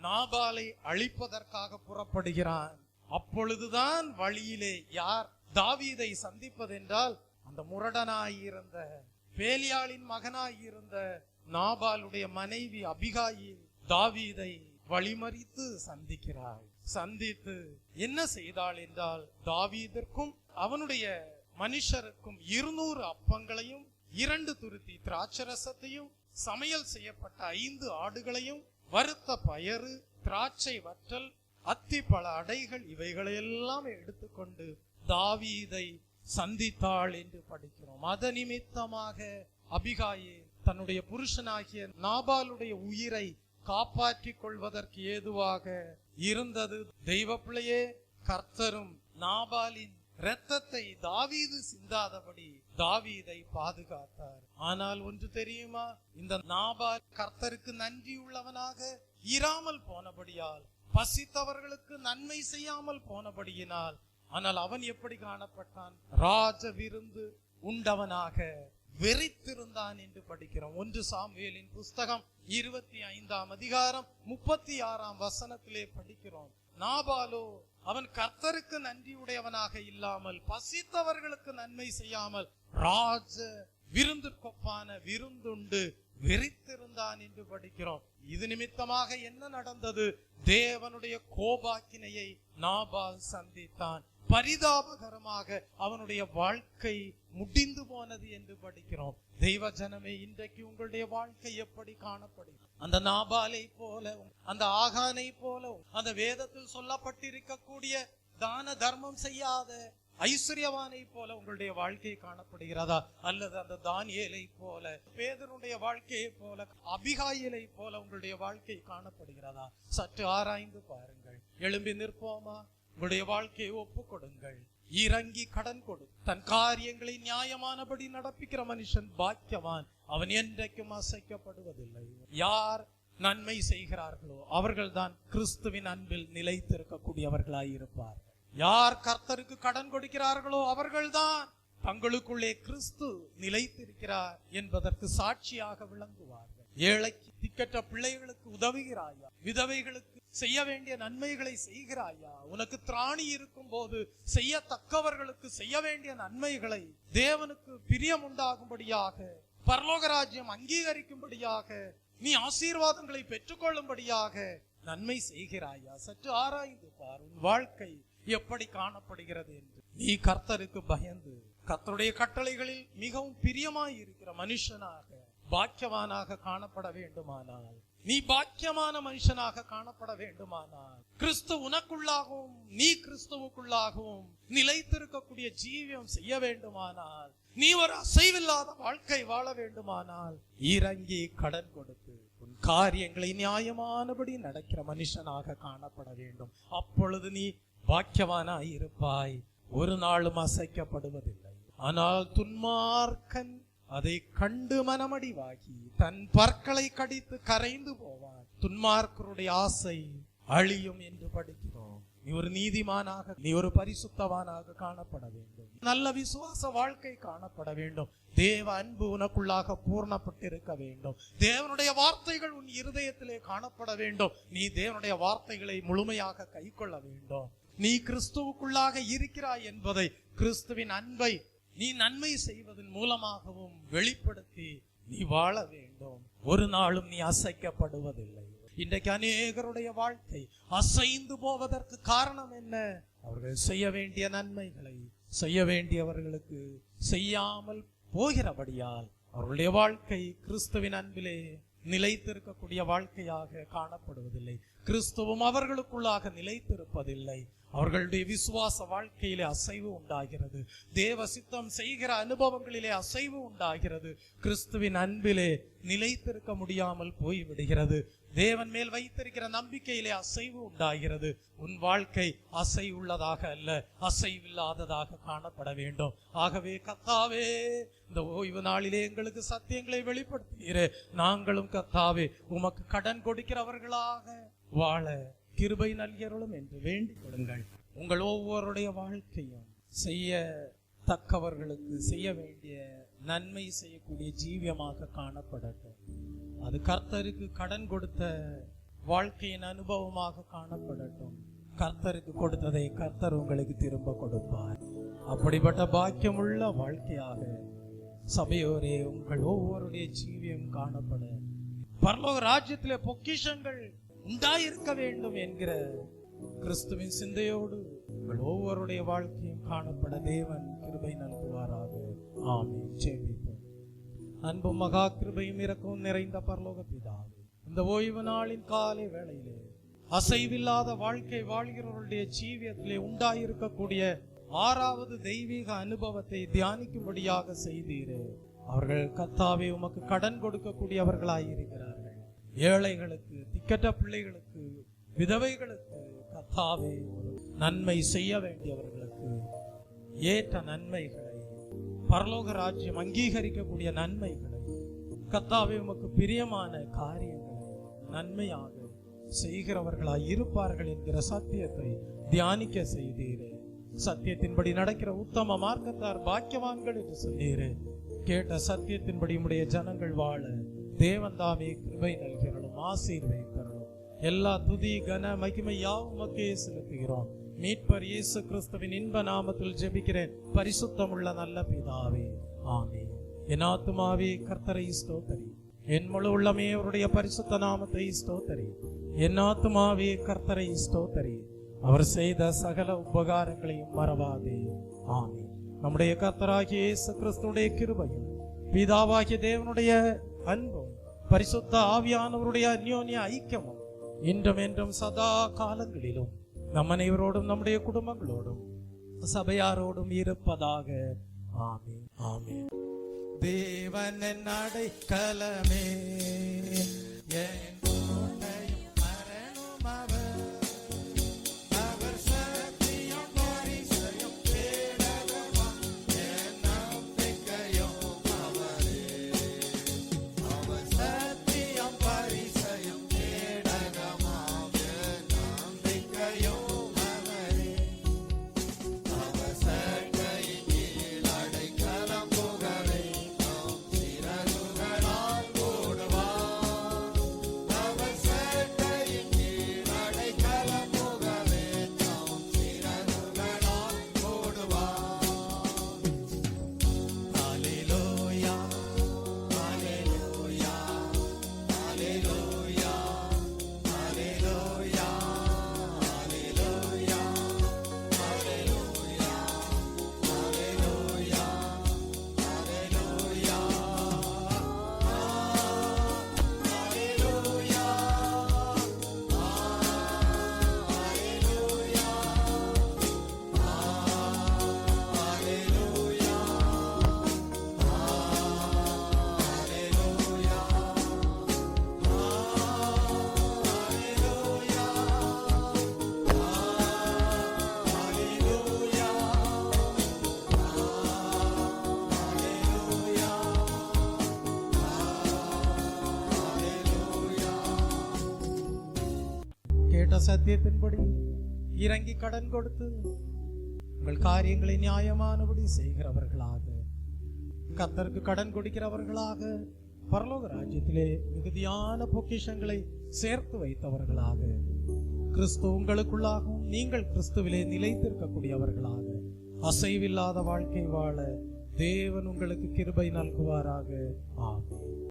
நாபாலை அழிப்பதற்காக புறப்படுகிறான். அப்பொழுதுதான் வழியிலே யார் தாவீதை சந்திப்பதென்றால், அந்த முரடனாயிருந்த பேலியாளின் மகனாயிருந்த நாபாலுடைய மனைவி அபிகாயில் தாவீதை வழிமறித்து சந்திக்கிறாள். சந்தித்து என்ன செய்தாள் என்றால், தாவீதற்கும் அவனுடைய மனுஷருக்கும் 200 அப்பங்களையும் 2 துருத்தி திராட்சரசத்தையும் சமையல் செய்யப்பட்ட 5 ஆடுகளையும் வறுத்த பயறு திராட்சை வற்றல் அத்திப்பழ அடைகள் இவைகளையெல்லாம் எடுத்துக்கொண்டு தாவீதை சந்தித்தாள் என்று படிக்கிறோம். மத நிமித்தமாக அபிகாயே தன்னுடைய புருஷனாகிய நாபாலுடைய உயிரை காப்பாற்றிக் கொள்வதற்கு ஏதுவாக இருந்தது. தெய்வ பிள்ளையே, கர்த்தரும் நாபாலின் இரத்தத்தை தாவீது சிந்தாதபடி தாவீதை பாதுகாத்தார். ஆனால் ஒன்று தெரியுமா? இந்த நாபால் கர்த்தருக்கு நன்றி உள்ளவனாக இராமல் போனபடியால், பசித்தவர்களுக்கு நன்மை செய்யாமல் போனபடியினால், ஆனால் அவன் எப்படி காணப்பட்டான்? ராஜ விருந்து உண்டவனாக வெறித்திருந்தான் என்று படிக்கிறோம். 1 சாமுவேலின் புஸ்தகம் 25ஆம் அதிகாரம் 36ஆம் வசனத்திலே படிக்கிறோம். நாபாலோ அவன் கர்த்தருக்கு நன்றி உடையவனாக இல்லாமல், பசித்தவர்களுக்கு நன்மை செய்யாமல் ராஜ விருந்துக்கொப்பான விருந்துண்டு வெறித்திருந்தான் என்று படிக்கிறோம். இது நிமித்தமாக என்ன நடந்தது? தேவனுடைய கோபாக்கினையை நாபால் சந்தித்தான். பரிதாபகரமாக அவனுடைய வாழ்க்கை முடிந்து போனது என்று படிக்கிறோம். தெய்வ ஜனமே, இன்றைக்கு உங்களுடைய வாழ்க்கை எப்படி காணப்படுகிறது? அந்த நாபாலை போல, அந்த ஆகானை போல, அந்த வேதத்தில் சொல்லப்பட்டிருக்கக்கூடிய தான தர்மம் செய்யாத ஐஸ்வர்யவானை போல உங்களுடைய வாழ்க்கை காணப்படுகிறதா? அல்லது அந்த தானியேலை போல, பேதனுடைய வாழ்க்கையை போல, அபிகாயிலை போல உங்களுடைய வாழ்க்கை காணப்படுகிறதா? சற்று ஆராய்ந்து பாருங்கள். எழும்பி நிற்போமா? உங்களுடைய வாழ்க்கையை ஒப்பு கொடுங்கள். இறங்கி கடன் கொடு. தன் காரியங்களை நியாயமானபடி நடப்பிக்கிற மனுஷன் பாக்கியவான், அவன் என்றைக்கும் அசைக்கப்படுவதில்லை. யார் நன்மை செய்கிறார்களோ அவர்கள் தான் கிறிஸ்துவின் அன்பில் நிலைத்திருக்கக்கூடியவர்களாய் இருப்பார்கள். யார் கர்த்தருக்கு கடன் கொடுக்கிறார்களோ அவர்கள்தான் தங்களுக்குள்ளே கிறிஸ்து நிலைத்திருக்கிறார் என்பதற்கு சாட்சியாக விளங்குவார்கள். ஏழைக்கு திக்கற்ற பிள்ளைகளுக்கு உதவுகிறாயா? விதவைகளுக்கு செய்ய வேண்டிய நன்மைகளை செய்கிறாயா? உனக்கு திராணி இருக்கும் போது செய்யத்தக்கவர்களுக்கு செய்ய வேண்டிய நன்மைகளை தேவனுக்கு பிரியம் உண்டாகும்படியாக, பரலோக ராஜ்யம் அங்கீகரிக்கும்படியாக, நீ ஆசீர்வாதங்களை பெற்றுக்கொள்ளும்படியாக நன்மை செய்கிறாயா? சற்று ஆராய்ந்து பார், உன் வாழ்க்கை எப்படி காணப்படுகிறது என்று. நீ கர்த்தருக்கு பயந்து கர்த்தருடைய கட்டளைகளில் மிகவும் பிரியமாய் இருக்கிற மனுஷனாக, பாக்கியவானாக காணப்பட வேண்டுமானால் நீ பாக்கியமான மனுஷனாக காணப்பட வேண்டுமானால், கிறிஸ்து உனக்குள்ளாகவும் நீ கிறிஸ்துவுக்குள்ளாகவும் நிலைத்திருக்கக்கூடிய ஜீவியம் செய்ய வேண்டுமானால், நீ ஒரு அசைவில்லாத வாழ்க்கை வாழ வேண்டுமானால், இறங்கி கடன் கொடுத்து உன் காரியங்களை நியாயமானபடி நடக்கிற மனுஷனாக காணப்பட வேண்டும். அப்பொழுது நீ பாக்கியவானாய் இருப்பாய், ஒரு நாளும் அசைக்கப்படுவதில்லை. ஆனால் துன்மார்க்கன் அதை கண்டு மனமடிவாகி தன் பற்களை கடித்து கரைந்து போவான். துன்மார்க்கருடைய ஆசை அழியும் என்று படிக்கிறோம். நீ ஒரு நீதிமானாக, நீ ஒரு பரிசுத்தவானாக காணப்பட வேண்டும். நல்ல விசுவாச வாழ்க்கை காணப்பட வேண்டும். தேவ அன்பு உனக்குள்ளாக பூர்ணப்பட்டிருக்க வேண்டும். தேவனுடைய வார்த்தைகள் உன் இருதயத்திலே காணப்பட வேண்டும். நீ தேவனுடைய வார்த்தைகளை முழுமையாக கைக்கொள்ள வேண்டும். நீ கிறிஸ்துவுக்குள்ளாக இருக்கிறாய் என்பதை, கிறிஸ்துவின் அன்பை நீ நன்மை செய்வதன் மூலமாகவும் வெளிப்படுத்தி நீ வாழ வேண்டும். ஒரு நாளும் நீ அசைக்கப்படுவதில்லை. இன்றைக்கு அநேகருடைய வாழ்க்கை அசைந்து போவதற்கு காரணம் என்ன? அவர்கள் செய்ய வேண்டிய நன்மைகளை செய்ய வேண்டியவர்களுக்கு செய்யாமல் போகிறபடியால் அவர்களுடைய வாழ்க்கை கிறிஸ்துவின் அன்பிலே நிலைத்திருக்கக்கூடிய வாழ்க்கையாக காணப்படுவதில்லை. கிறிஸ்துவும் அவர்களுக்குள்ளாக நிலைத்திருப்பதில்லை. அவர்களுடைய விசுவாச வாழ்க்கையிலே அசைவு உண்டாகிறது. தேவ சித்தம் செய்கிற அனுபவங்களிலே அசைவு உண்டாகிறது. கிறிஸ்துவின் அன்பிலே நிலைத்திருக்க முடியாமல் போய்விடுகிறது. தேவன் மேல் வைத்திருக்கிற நம்பிக்கையிலே அசைவு உண்டாகிறது. உன் வாழ்க்கை அசை உள்ளதாக அல்ல, அசைவில்லாததாக காணப்பட வேண்டும். ஆகவே கர்த்தாவே, இந்த ஓய்வு நாளிலே எங்களுக்கு சத்தியங்களை வெளிப்படுத்துகிறே, நாங்களும் கர்த்தாவே உமக்கு கடன் கொடுக்கிறவர்களாக வாழ கிருபை நல்கிறோம் என்று வேண்டிக் கொள்ளுங்கள். உங்கள் ஒவ்வொருடைய வாழ்க்கையும் செய்ய தக்கவர்களுக்கு செய்ய வேண்டிய நன்மை செய்யக்கூடிய ஜீவியமாக காணப்படட்டும். அது கர்த்தருக்கு கடன் கொடுத்த வாழ்க்கையின் அனுபவமாக காணப்படட்டும். கர்த்தருக்கு கொடுத்ததை கர்த்தர் உங்களுக்கு திரும்ப கொடுப்பார். அப்படிப்பட்ட பாக்கியமுள்ள வாழ்க்கையாக சபையோரே உங்கள் ஒவ்வொருடைய ஜீவியம் காணப்பட, பரலோக ராஜ்யத்திலே பொக்கிஷங்கள் உண்டாயிருக்க வேண்டும் என்கிற கிறிஸ்துவின் சிந்தையோடு உங்கள் ஒவ்வொருடைய வாழ்க்கையும் காணப்பட தேவன் கிருபை நல்குவாராக. ஆமென். ஜெபிப்போம். அன்பும் மகா கிருபையும் இரக்கமும் நிறைந்த பரலோக பிதாவே, இந்த ஓய்வு நாளின் காலை வேளையிலே அசைவில்லாத வாழ்க்கை வாழ்கிறவர்களுடைய ஜீவியத்திலே உண்டாயிருக்கக்கூடிய 6வது தெய்வீக அனுபவத்தை தியானிக்கும்படியாக செய்தீரே. அவர்கள் கர்த்தாவே உமக்கு கடன் கொடுக்கக்கூடியவர்களாயிருக்கிறார்கள். ஏழைகளுக்கு, திக்கற்ற பிள்ளைகளுக்கு, விதவைகளுக்கு கர்த்தாவே நன்மை செய்ய வேண்டியவர்களுக்கு ஏற்ற நன்மைகளை, பரலோக ராஜ்யம் அங்கீகரிக்கக்கூடிய நன்மைகளை, கர்த்தாவே உமக்கு பிரியமான காரியங்களை நன்மையாக செய்கிறவர்களாய் இருப்பார்கள் என்கிற சத்தியத்தை தியானிக்க செய்தீரே. சத்தியத்தின்படி நடக்கிற உத்தம மார்க்கத்தார் பாக்கியவான்கள் என்று சொன்னீரே. கேட்ட சத்தியத்தின்படி உம்முடைய ஜனங்கள் வாழ தேவன் தாமே கிருபை நல்கிறோம், ஆசீர்வதிக்கிறோம். எல்லா துதி கன மகிமை யாவும் உமக்கே செலுத்துகிறோம். மீட்பர் இயேசு கிறிஸ்துவின் இன்ப நாமத்தில் ஜெபிக்கிறேன் பரிசுத்தமுள்ள நல்ல பிதாவே, ஆமென். என் ஆத்துமாவே கர்த்தரை ஸ்தோத்தரி, என் முழு உள்ளமே அவருடைய பரிசுத்த நாமத்தை ஸ்தோத்தரி. என் ஆத்துமாவே கர்த்தரை ஸ்தோத்தரி, அவர் செய்த சகல உபகாரங்களையும் மறவாதே. ஆமென். நம்முடைய கர்த்தராகிய இயேசு கிறிஸ்துடைய கிருபையும் பிதாவாகிய தேவனுடைய அன்பும் பரிசுத்த ஆவியானவருடைய அந்யோன்ய ஐக்கியமும் இன்றும் என்றும் சதா காலங்களிலும் நம் அனைவரோடும் நம்முடைய குடும்பங்களோடும் சபையாரோடும் இருப்பதாக. ஆமென். ஆமென். தேவன் என் அடைக்கலமே, என் கோட்டையும் மரணம் அவர். அவர் சத்தியம் பரிசயம் கேடகமாம், என் நம்பிக்கையும் அவரே. அவர் சத்தியம் பரிசயம் கேடகமாம், என் நம்பிக்கையும் அவரே. அவர் சட்டையின் கீழ் அடைக்கலம் புகழை சிறகுகளால் போடுவார். அவர் சட்டையின் கீழ் கேட்ட சத்தியத்தின்படி இறங்கி கடன் கொடுத்து உங்கள் காரியங்களை நியாயமானபடி செய்கிறவர்களாக, கர்த்தருக்கு கடன் கொடுக்கிறவர்களாக, பரலோக ராஜ்யத்திலே மிகுதியான பொக்கிஷங்களை சேர்த்து வைத்தவர்களாக, கிறிஸ்து உங்களுக்குள்ளாகவும் நீங்கள் கிறிஸ்துவிலே நிலைத்திருக்கக்கூடியவர்களாக அசைவில்லாத வாழ்க்கை வாழ தேவன் உங்களுக்கு கிருபை நல்குவாராக. ஆமென்.